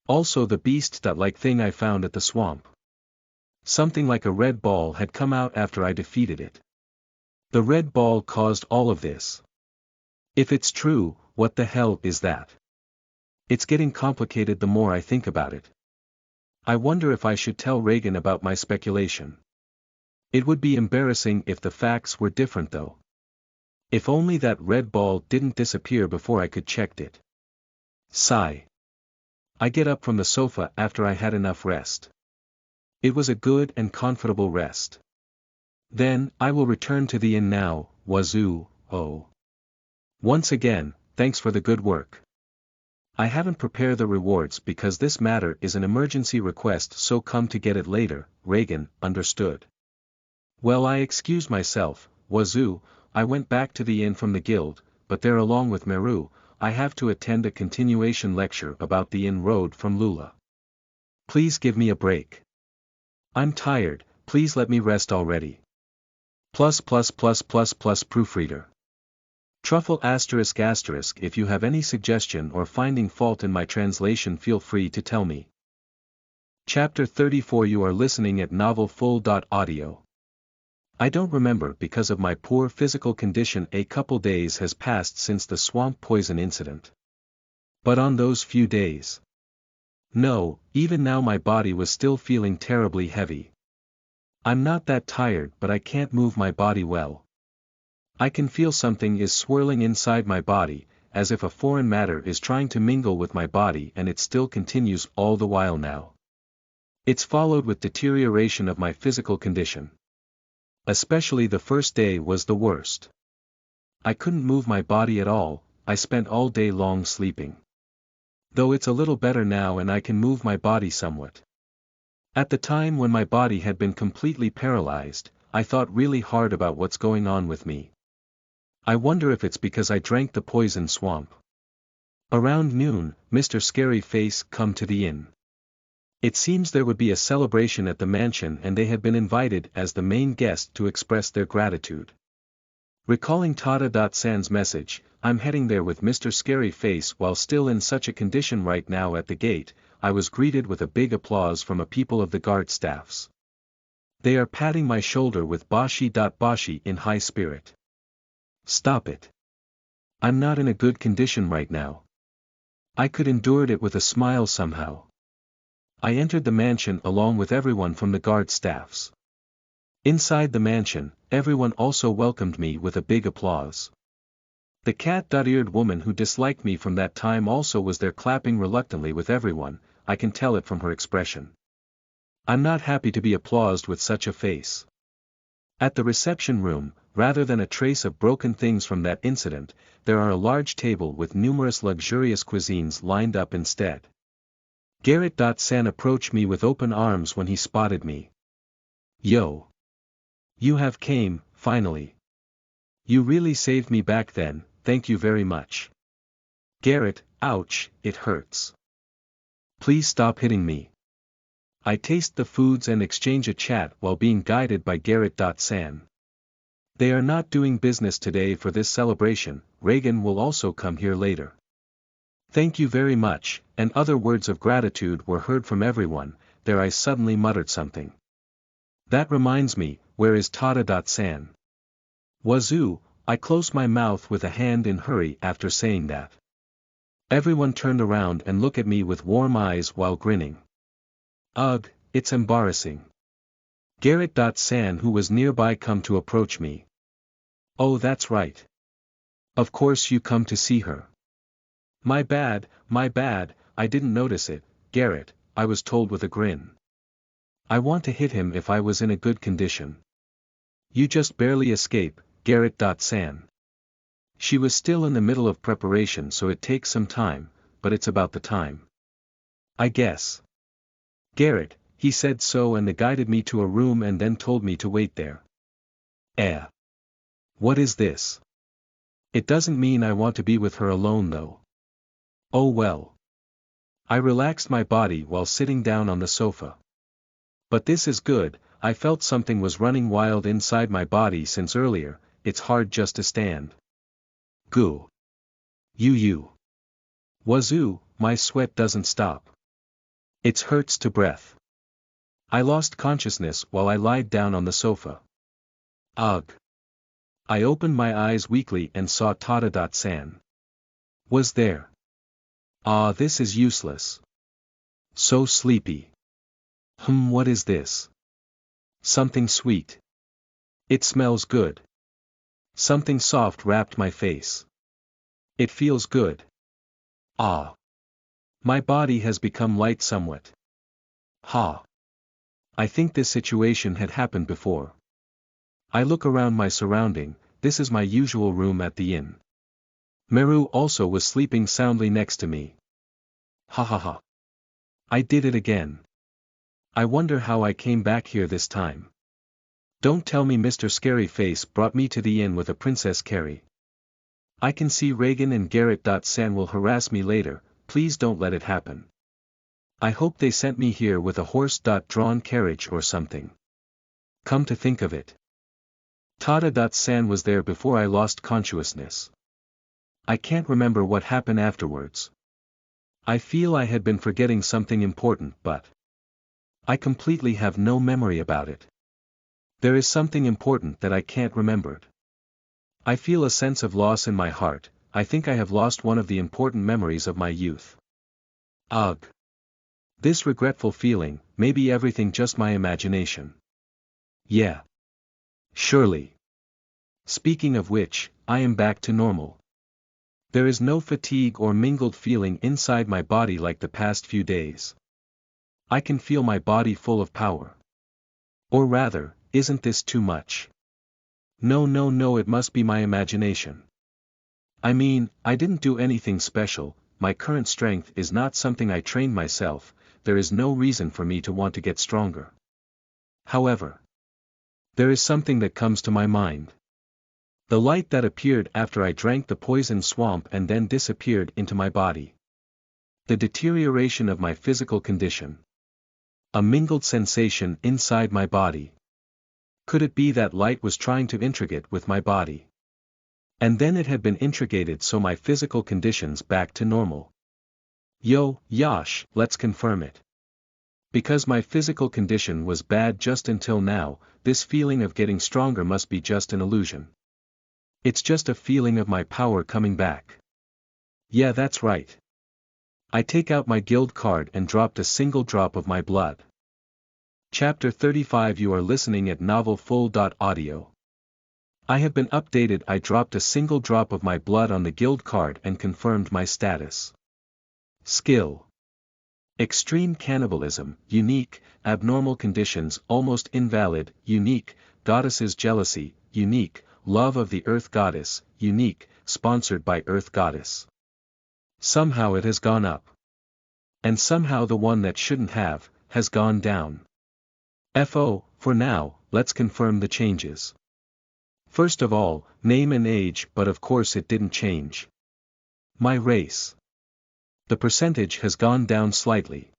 Also the beast-like thing I found at the swamp. Something like a red ball had come out after I defeated it. The red ball caused all of this. If it's true, what the hell is that? It's getting complicated the more I think about it. I wonder if I should tell Reagan about my speculation. It would be embarrassing if the facts were different though. If only that red ball didn't disappear before I could check it. Sigh. I get up from the sofa after I had enough rest. It was a good and comfortable rest. Then, I will return to the inn now, Wazoo. Oh. Once again, thanks for the good work. I haven't prepared the rewards because this matter is an emergency request, so come to get it later. Reagan, understood. Well, I excused myself, Wazoo. I went back to the inn from the guild, but there along with Meru, I have to attend a continuation lecture about the inn road from Lula. Please give me a break. I'm tired, please let me rest already. Proofreader. Truffle ****. If you have any suggestion or finding fault in my translation, feel free to tell me. Chapter 34. You are listening at novelfull.audio. I don't remember because of my poor physical condition. A couple days has passed since the swamp poison incident. But on those few days. No, even now my body was still feeling terribly heavy. I'm not that tired, but I can't move my body well. I can feel something is swirling inside my body, as if a foreign matter is trying to mingle with my body, and it still continues all the while now. It's followed with deterioration of my physical condition. Especially the first day was the worst. I couldn't move my body at all, I spent all day long sleeping. Though it's a little better now and I can move my body somewhat. At the time when my body had been completely paralyzed, I thought really hard about what's going on with me. I wonder if it's because I drank the poison swamp. Around noon, Mr. Scary Face come to the inn. It seems there would be a celebration at the mansion and they had been invited as the main guest to express their gratitude. Recalling Tada.San's message, I'm heading there with Mr. Scary Face. While still in such a condition right now at the gate, I was greeted with a big applause from a people of the guard staffs. They are patting my shoulder with Bashi in high spirit. Stop it. I'm not in a good condition right now. I could endure it with a smile somehow. I entered the mansion along with everyone from the guard staffs. Inside the mansion, everyone also welcomed me with a big applause. The cat-eared woman who disliked me from that time also was there, clapping reluctantly with everyone. I can tell it from her expression. I'm not happy to be applauded with such a face. At the reception room, rather than a trace of broken things from that incident, there are a large table with numerous luxurious cuisines lined up instead. Garrett.San approached me with open arms when he spotted me. Yo! You have came, finally. You really saved me back then, thank you very much. Garrett, ouch, it hurts. Please stop hitting me. I taste the foods and exchange a chat while being guided by Garrett.San. They are not doing business today for this celebration. Reagan will also come here later. Thank you very much, and other words of gratitude were heard from everyone. There I suddenly muttered something. That reminds me, where is Tada.San? Wazoo, I closed my mouth with a hand in hurry after saying that. Everyone turned around and looked at me with warm eyes while grinning. Ugh, it's embarrassing. Garrett.San, who was nearby, come to approach me. Oh, that's right. Of course you come to see her. My bad, I didn't notice it, Garrett, I was told with a grin. I want to hit him if I was in a good condition. You just barely escape, Garrett.San. She was still in the middle of preparation, so it takes some time, but it's about the time. I guess. Garrett, he said so and guided me to a room and then told me to wait there. What is this? It doesn't mean I want to be with her alone though. Oh well. I relaxed my body while sitting down on the sofa. But this is good, I felt something was running wild inside my body since earlier. It's hard just to stand. Goo. You. Wazoo, my sweat doesn't stop. It hurts to breath. I lost consciousness while I lied down on the sofa. Ugh. I opened my eyes weakly and saw Tada.San. Was there. Ah, this is useless. So sleepy. What is this? Something sweet. It smells good. Something soft wrapped my face. It feels good. Ah. My body has become light somewhat. Ha. I think this situation had happened before. I look around my surrounding. This is my usual room at the inn. Meru also was sleeping soundly next to me. Ha. I did it again. I wonder how I came back here this time. Don't tell me Mr. Scary Face brought me to the inn with a Princess Carrie. I can see Reagan and Garrett.San will harass me later. Please don't let it happen. I hope they sent me here with a horse-drawn carriage or something. Come to think of it. Tada.San was there before I lost consciousness. I can't remember what happened afterwards. I feel I had been forgetting something important, but I completely have no memory about it. There is something important that I can't remember. I feel a sense of loss in my heart. I think I have lost one of the important memories of my youth. Ugh. This regretful feeling, maybe everything just my imagination. Yeah. Surely. Speaking of which, I am back to normal. There is no fatigue or mingled feeling inside my body like the past few days. I can feel my body full of power. Or rather, isn't this too much? No, it must be my imagination. I mean, I didn't do anything special, my current strength is not something I trained myself, there is no reason for me to want to get stronger. However, there is something that comes to my mind. The light that appeared after I drank the poison swamp and then disappeared into my body. The deterioration of my physical condition. A mingled sensation inside my body. Could it be that light was trying to integrate with my body? And then it had been integrated so my physical conditions back to normal. Yo, Yash, let's confirm it. Because my physical condition was bad just until now, this feeling of getting stronger must be just an illusion. It's just a feeling of my power coming back. Yeah, that's right. I take out my guild card and dropped a single drop of my blood. Chapter 35. You are listening at novelfull.audio. I have been updated. I dropped a single drop of my blood on the guild card and confirmed my status. Skill. Extreme cannibalism, unique, abnormal conditions, almost invalid, unique, goddesses jealousy, unique, love of the earth goddess, unique, sponsored by earth goddess. Somehow it has gone up. And somehow the one that shouldn't have, has gone down. For now, let's confirm the changes. First of all, name and age, but of course it didn't change. My race. The percentage has gone down slightly.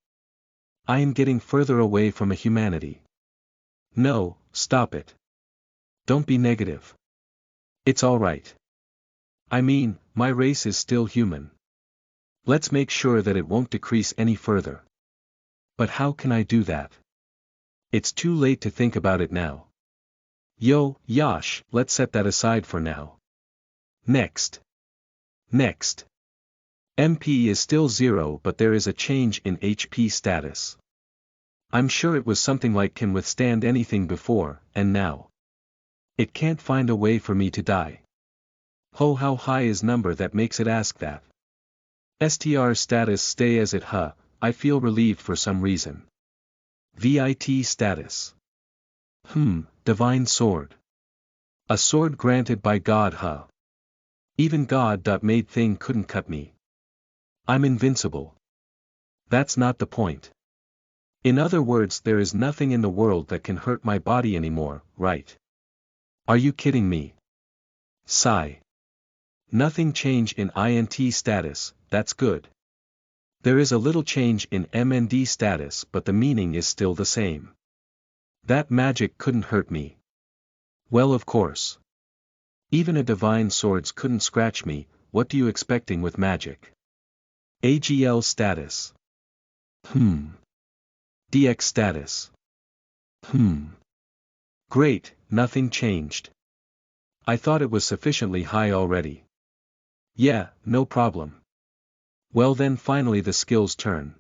I am getting further away from a humanity. No, stop it. Don't be negative. It's alright. I mean, my race is still human. Let's make sure that it won't decrease any further. But how can I do that? It's too late to think about it now. Yo, Yash, let's set that aside for now. Next. MP is still 0, but there is a change in HP status. I'm sure it was something like can withstand anything before, and now. It can't find a way for me to die. Ho, how high is number that makes it ask that? STR status stay as it I feel relieved for some reason. VIT status. Divine sword. A sword granted by God Even God made thing couldn't cut me. I'm invincible. That's not the point. In other words, there is nothing in the world that can hurt my body anymore, right? Are you kidding me? Sigh. Nothing change in INT status, that's good. There is a little change in MND status, but the meaning is still the same. That magic couldn't hurt me. Well, of course. Even a divine swords couldn't scratch me. What do you expecting with magic? AGL status. DX status. Great, nothing changed. I thought it was sufficiently high already. Yeah, no problem. Well then finally the skills turn.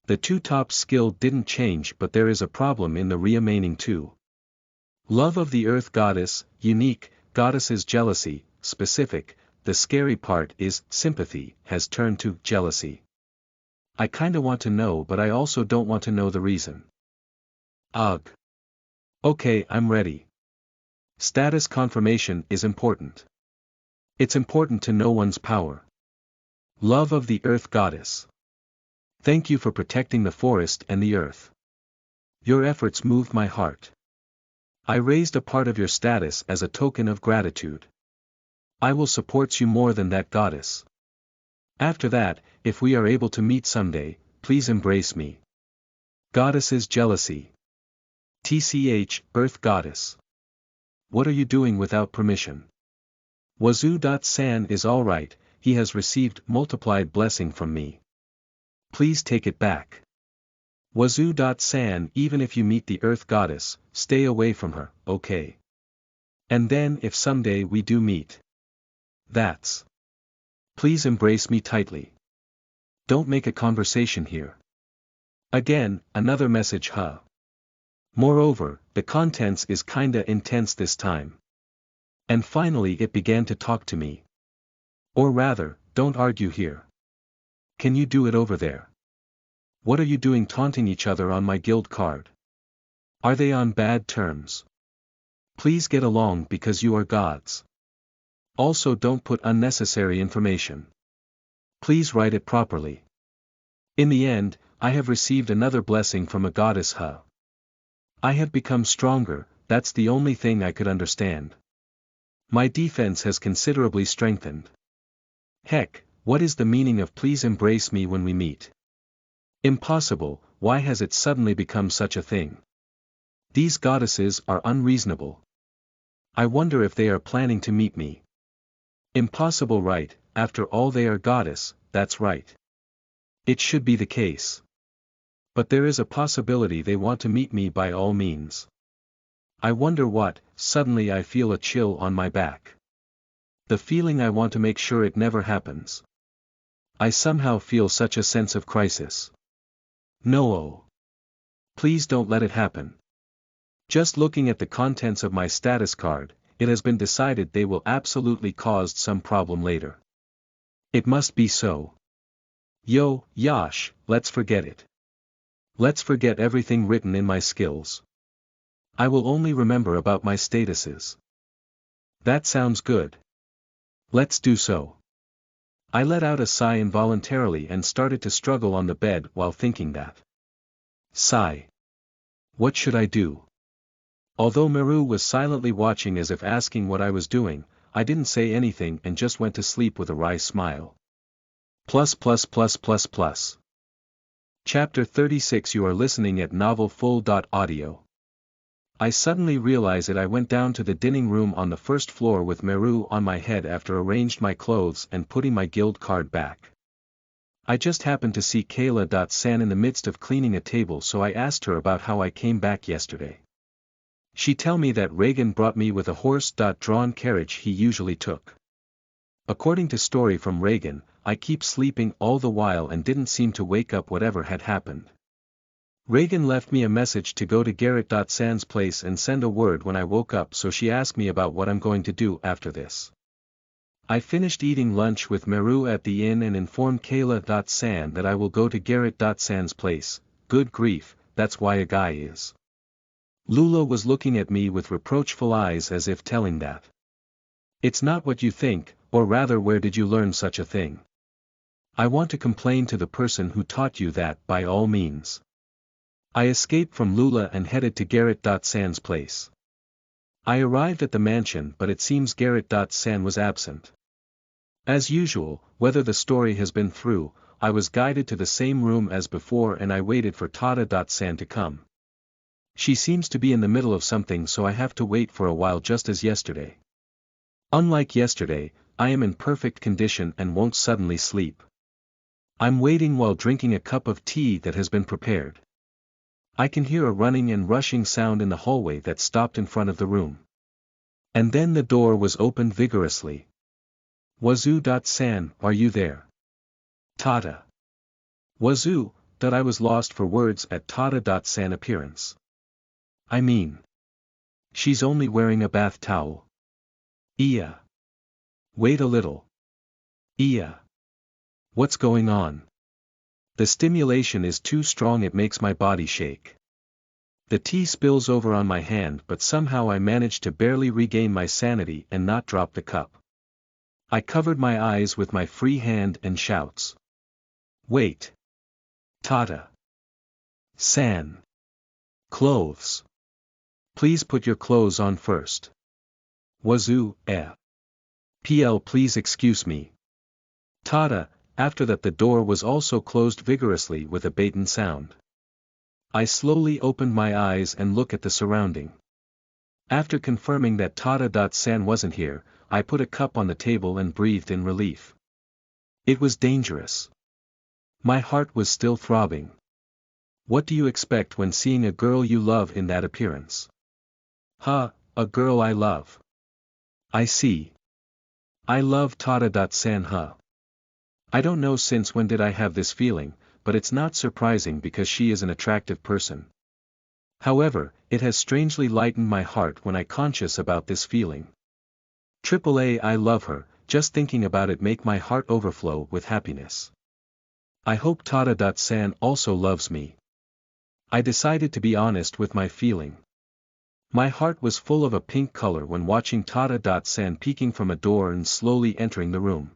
The two top skill didn't change, but there is a problem in the remaining two. Love of the Earth Goddess, unique, Goddess's jealousy, specific, the scary part is, sympathy, has turned to jealousy. I kinda want to know, but I also don't want to know the reason. Ugh. Okay, I'm ready. Status confirmation is important. It's important to know one's power. Love of the Earth Goddess. Thank you for protecting the forest and the earth. Your efforts moved my heart. I raised a part of your status as a token of gratitude. I will support you more than that, goddess. After that, if we are able to meet someday, please embrace me. Goddess's jealousy. TCH, Earth Goddess. What are you doing without permission? Wazoo.san is alright, he has received multiplied blessing from me. Please take it back. Wazoo.san, even if you meet the Earth Goddess, stay away from her, okay? And then if someday we do meet. That's. Please embrace me tightly. Don't make a conversation here. Again, another message Moreover, the contents is kinda intense this time. And finally it began to talk to me. Or rather, don't argue here. Can you do it over there? What are you doing taunting each other on my guild card? Are they on bad terms? Please get along because you are gods. Also don't put unnecessary information. Please write it properly. In the end, I have received another blessing from a goddess I have become stronger, that's the only thing I could understand. My defense has considerably strengthened. Heck, what is the meaning of please embrace me when we meet? Impossible, why has it suddenly become such a thing? These goddesses are unreasonable. I wonder if they are planning to meet me. Impossible, right? After all they are goddess, that's right. It should be the case. But there is a possibility they want to meet me by all means. I wonder what, suddenly I feel a chill on my back. The feeling I want to make sure it never happens. I somehow feel such a sense of crisis. No. Please don't let it happen. Just looking at the contents of my status card, it has been decided they will absolutely cause some problem later. It must be so. Yo, Yash, let's forget it. Let's forget everything written in my skills. I will only remember about my statuses. That sounds good. Let's do so. I let out a sigh involuntarily and started to struggle on the bed while thinking that. Sigh. What should I do? Although Meru was silently watching as if asking what I was doing, I didn't say anything and just went to sleep with a wry smile. +++++. Chapter 36. You are listening at novelfull.audio. I suddenly realize it. I went down to the dining room on the first floor with Meru on my head after arranged my clothes and putting my guild card back. I just happened to see Kayla.san in the midst of cleaning a table, so I asked her about how I came back yesterday. She tell me that Reagan brought me with a horse-drawn carriage he usually took. According to story from Reagan, I keep sleeping all the while and didn't seem to wake up whatever had happened. Reagan left me a message to go to Garrett.san's place and send a word when I woke up, so she asked me about what I'm going to do after this. I finished eating lunch with Meru at the inn and informed Kayla.san that I will go to Garrett.san's place. Good grief, that's why a guy is. Lula was looking at me with reproachful eyes as if telling that. It's not what you think, or rather where did you learn such a thing? I want to complain to the person who taught you that by all means. I escaped from Lula and headed to Garrett.san's place. I arrived at the mansion, but it seems Garrett.san was absent. As usual, whether the story has been through, I was guided to the same room as before and I waited for Tada.san to come. She seems to be in the middle of something, so I have to wait for a while just as yesterday. Unlike yesterday, I am in perfect condition and won't suddenly sleep. I'm waiting while drinking a cup of tea that has been prepared. I can hear a running and rushing sound in the hallway that stopped in front of the room. And then the door was opened vigorously. Wazoo.san, are you there? Tada. Wazoo, that I was lost for words at Tada.san appearance. I mean. She's only wearing a bath towel. Iya. Wait a little. Iya. What's going on? The stimulation is too strong, it makes my body shake. The tea spills over on my hand, but somehow I manage to barely regain my sanity and not drop the cup. I covered my eyes with my free hand and shouts. Wait. Tada. San. Clothes. Please put your clothes on first. Wazoo, PL, please excuse me. Tada. After that the door was also closed vigorously with a baton sound. I slowly opened my eyes and looked at the surrounding. After confirming that Tada.san wasn't here, I put a cup on the table and breathed in relief. It was dangerous. My heart was still throbbing. What do you expect when seeing a girl you love in that appearance? A girl I love. I see. I love Tada.san. I don't know since when did I have this feeling, but it's not surprising because she is an attractive person. However, it has strangely lightened my heart when I conscious about this feeling. AAA, I love her, just thinking about it make my heart overflow with happiness. I hope Tada.san also loves me. I decided to be honest with my feeling. My heart was full of a pink color when watching Tada.san peeking from a door and slowly entering the room.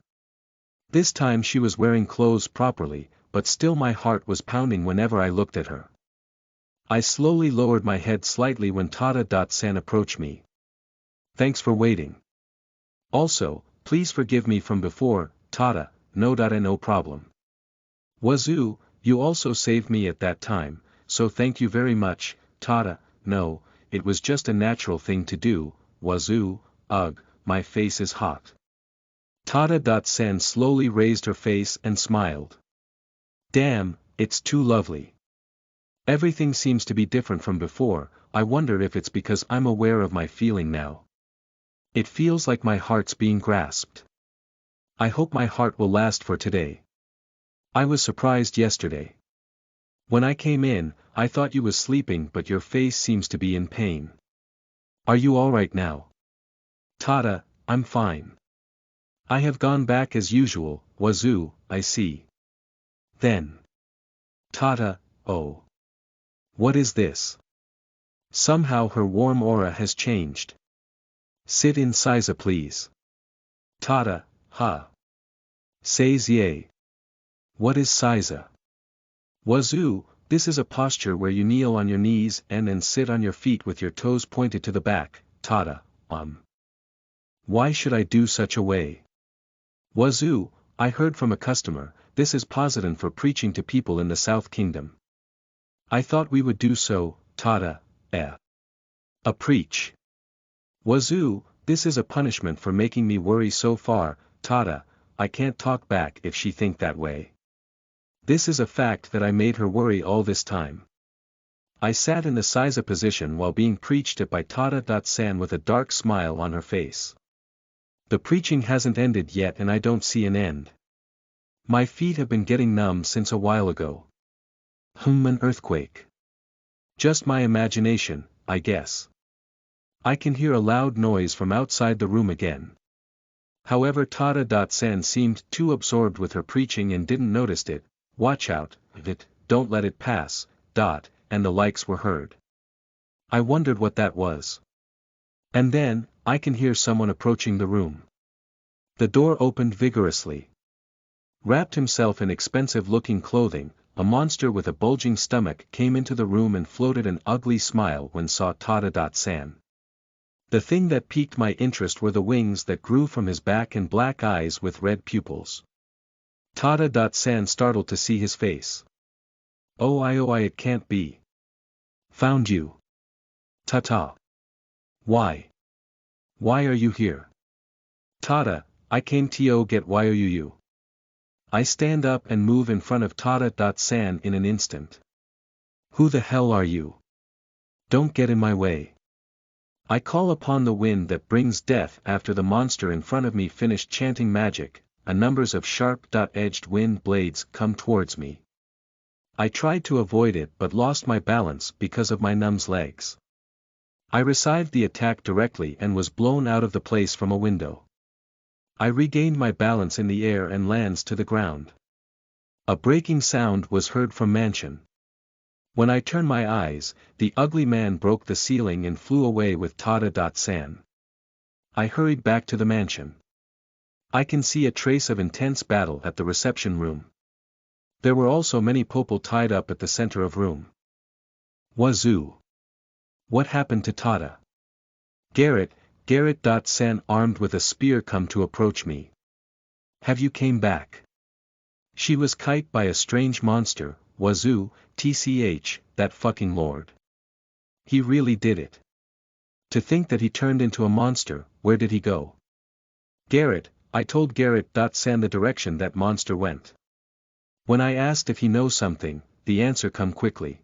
This time she was wearing clothes properly, but still my heart was pounding whenever I looked at her. I slowly lowered my head slightly when Tada.san approached me. Thanks for waiting. Also, please forgive me from before, Tada. No problem. Wazoo, you also saved me at that time, so thank you very much, Tada. No, it was just a natural thing to do. Wazoo, ugh, my face is hot. Tada.san slowly raised her face and smiled. Damn, it's too lovely. Everything seems to be different from before. I wonder if it's because I'm aware of my feeling now. It feels like my heart's being grasped. I hope my heart will last for today. I was surprised yesterday. When I came in, I thought you was sleeping, but your face seems to be in pain. Are you alright now? Tada, I'm fine. I have gone back as usual. Wazoo, I see. Then. Tada, oh. What is this? Somehow her warm aura has changed. Sit in Siza please. Tada, Says yay. What is Siza? Wazoo, this is a posture where you kneel on your knees and sit on your feet with your toes pointed to the back. Tada, Why should I do such a way? Wazoo, I heard from a customer, this is Posidan for preaching to people in the South Kingdom. I thought we would do so, Tada, A preach. Wazoo, this is a punishment for making me worry so far, Tada, I can't talk back if she think that way. This is a fact that I made her worry all this time. I sat in the Siza position while being preached at by Tada.san with a dark smile on her face. The preaching hasn't ended yet and I don't see an end. My feet have been getting numb since a while ago. An earthquake. Just my imagination, I guess. I can hear a loud noise from outside the room again. However, Tada.san seemed too absorbed with her preaching and didn't notice it. Watch out, don't let it pass, and the likes were heard. I wondered what that was. And then, I can hear someone approaching the room. The door opened vigorously. Wrapped himself in expensive-looking clothing, a monster with a bulging stomach came into the room and floated an ugly smile when saw Tada.san. The thing that piqued my interest were the wings that grew from his back and black eyes with red pupils. Tada.san startled to see his face. Oh I it can't be. Found you. Ta-ta. Why? Why are you here? Tada, I came to get why are you? I stand up and move in front of Tada.san in an instant. Who the hell are you? Don't get in my way. I call upon the wind that brings death. After the monster in front of me finished chanting magic, a numbers of sharp-edged wind blades come towards me. I tried to avoid it but lost my balance because of my numb legs. I received the attack directly and was blown out of the place from a window. I regained my balance in the air and lands to the ground. A breaking sound was heard from mansion. When I turned my eyes, the ugly man broke the ceiling and flew away with Tada.san. I hurried back to the mansion. I can see a trace of intense battle at the reception room. There were also many people tied up at the center of room. Wazoo. What happened to Tada? Garrett.san armed with a spear come to approach me. Have you came back? She was kite by a strange monster, Wazoo, that fucking lord. He really did it. To think that he turned into a monster, where did he go? Garrett, I told Garrett.san the direction that monster went. When I asked if he knows something, the answer come quickly.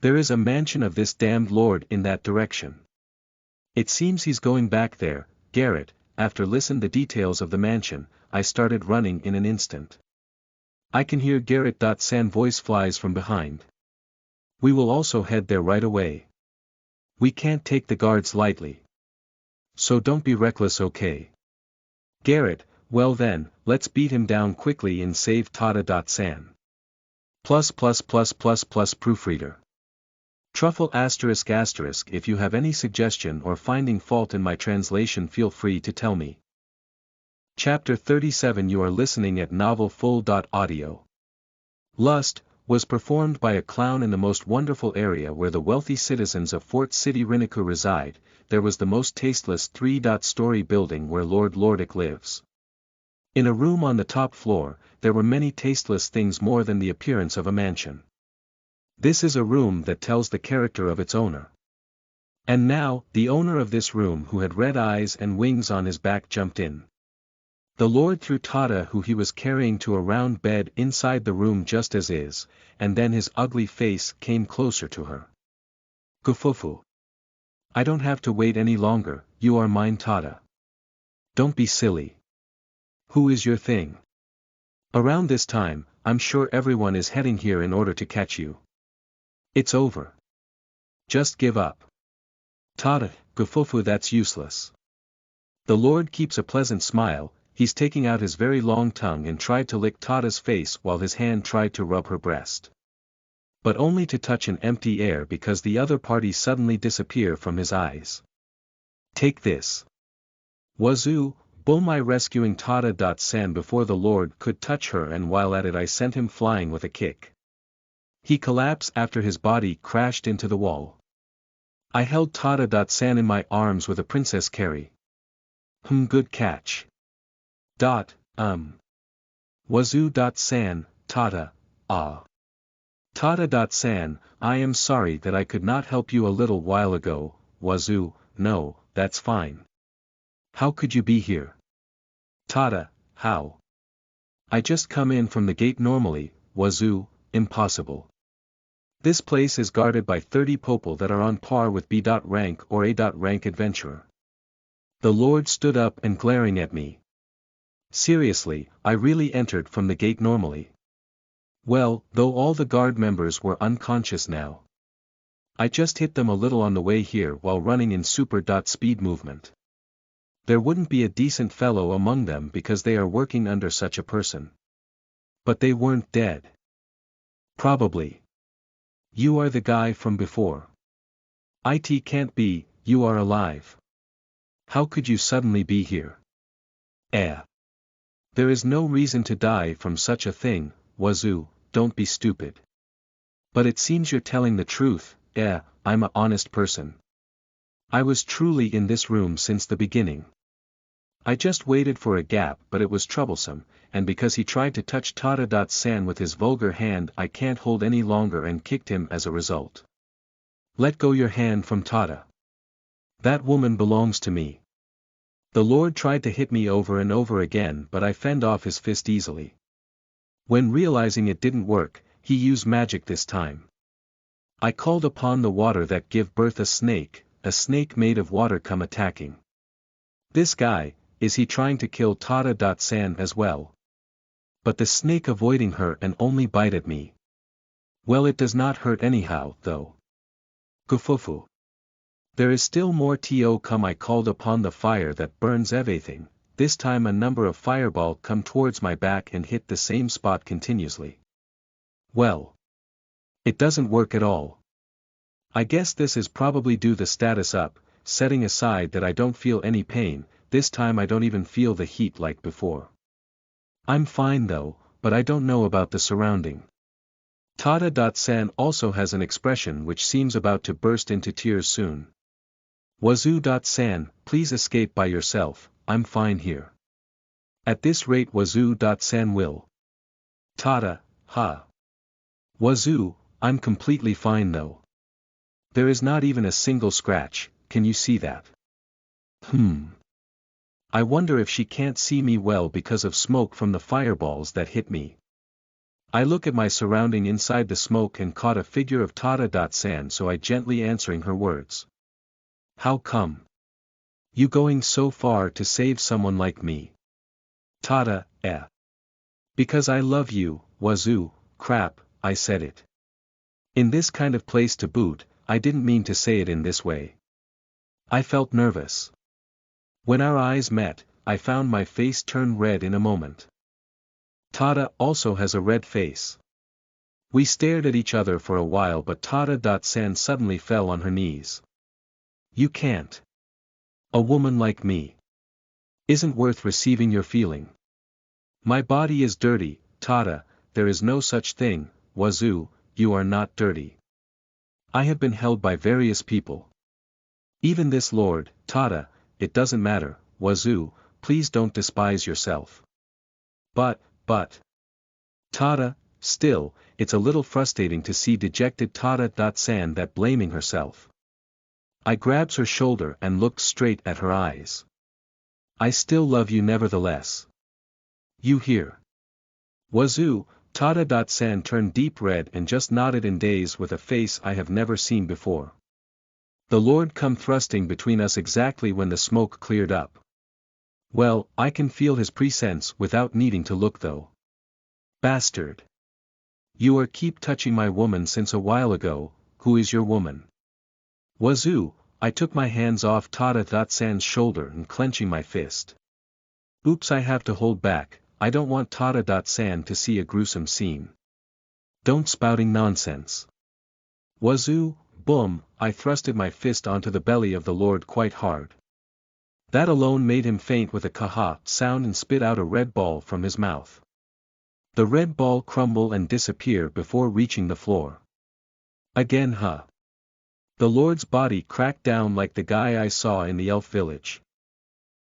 There is a mansion of this damned lord in that direction. It seems he's going back there, Garrett. After listening the details of the mansion, I started running in an instant. I can hear Garrett.san voice flies from behind. We will also head there right away. We can't take the guards lightly. So don't be reckless, okay? Garrett, well then, let's beat him down quickly and save Tada.san. Proofreader. Truffle ****. If you have any suggestion or finding fault in my translation, feel free to tell me. Chapter 37. You are listening at novelfull.audio. Lust was performed by a clown in the most wonderful area where the wealthy citizens of Fort City Riniku reside. There was the most tasteless 3-story building where Lord Lordic lives. In a room on the top floor, there were many tasteless things more than the appearance of a mansion. This is a room that tells the character of its owner. And now, the owner of this room, who had red eyes and wings on his back, jumped in. The Lord threw Tada, who he was carrying, to a round bed inside the room just as is, and then his ugly face came closer to her. Gufufu. I don't have to wait any longer, you are mine, Tada. Don't be silly. Who is your thing? Around this time, I'm sure everyone is heading here in order to catch you. It's over. Just give up. Tada, Gufufu, that's useless. The Lord keeps a pleasant smile. He's taking out his very long tongue and tried to lick Tada's face while his hand tried to rub her breast. But only to touch an empty air because the other party suddenly disappear from his eyes. Take this. Wazoo, Bulmai rescuing Tada.san before the Lord could touch her, and while at it I sent him flying with a kick. He collapsed after his body crashed into the wall. I held Tada.san in my arms with a princess carry. Good catch. Wazoo.san, Tata, ah. Tata.san, I am sorry that I could not help you a little while ago, Wazoo, no, that's fine. How could you be here? Tata, how? I just come in from the gate normally, Wazoo, impossible. This place is guarded by 30 popal that are on par with B. rank or A. rank adventurer. The Lord stood up and glaring at me. Seriously, I really entered from the gate normally. Well, though all the guard members were unconscious now. I just hit them a little on the way here while running in super speed movement. There wouldn't be a decent fellow among them because they are working under such a person. But they weren't dead. Probably. You are the guy from before. It can't be, you are alive. How could you suddenly be here? There is no reason to die from such a thing, Wazoo, don't be stupid. But it seems you're telling the truth, I'm a honest person. I was truly in this room since the beginning. I just waited for a gap but it was troublesome, and because he tried to touch Tata.san with his vulgar hand I can't hold any longer and kicked him as a result. Let go your hand from Tata. That woman belongs to me. The Lord tried to hit me over and over again but I fend off his fist easily. When realizing it didn't work, he used magic this time. I called upon the water that give birth a snake made of water come attacking. This guy, is he trying to kill Tata.san as well? But the snake avoiding her and only bite at me. Well, it does not hurt anyhow, though. Gufufu. There is still more to come. I called upon the fire that burns everything. This time a number of fireball come towards my back and hit the same spot continuously. Well. It doesn't work at all. I guess this is probably due the status up, setting aside that I don't feel any pain, this time I don't even feel the heat like before. I'm fine though, but I don't know about the surrounding. Tata.san also has an expression which seems about to burst into tears soon. Wazoo.san, please escape by yourself, I'm fine here. At this rate Wazoo.san will. Tata, ha. Wazoo, I'm completely fine though. There is not even a single scratch, can you see that? I wonder if she can't see me well because of smoke from the fireballs that hit me. I look at my surrounding inside the smoke and caught a figure of Tata.san, so I gently answering her words. How come? You going so far to save someone like me? Tata, Because I love you, Wazoo, crap, I said it. In this kind of place to boot, I didn't mean to say it in this way. I felt nervous. When our eyes met, I found my face turn red in a moment. Tata also has a red face. We stared at each other for a while but Tata.san suddenly fell on her knees. You can't. A woman like me isn't worth receiving your feeling. My body is dirty, Tata, there is no such thing, Wazoo, you are not dirty. I have been held by various people. Even this Lord, Tata, it doesn't matter, Wazoo, please don't despise yourself. But, Tata, still, it's a little frustrating to see dejected Tata.san that blaming herself. I grabs her shoulder and looked straight at her eyes. I still love you nevertheless. You hear? Wazoo, Tata.san turned deep red and just nodded in daze with a face I have never seen before. The Lord come thrusting between us exactly when the smoke cleared up. Well, I can feel his presence without needing to look though. Bastard. You are keep touching my woman since a while ago, who is your woman? Wazoo, I took my hands off Tata.san's shoulder and clenching my fist. Oops, I have to hold back, I don't want Tata.san to see a gruesome scene. Don't spouting nonsense. Wazoo, boom, I thrusted my fist onto the belly of the Lord quite hard. That alone made him faint with a kaha sound and spit out a red ball from his mouth. The red ball crumble and disappear before reaching the floor. Again The Lord's body cracked down like the guy I saw in the elf village.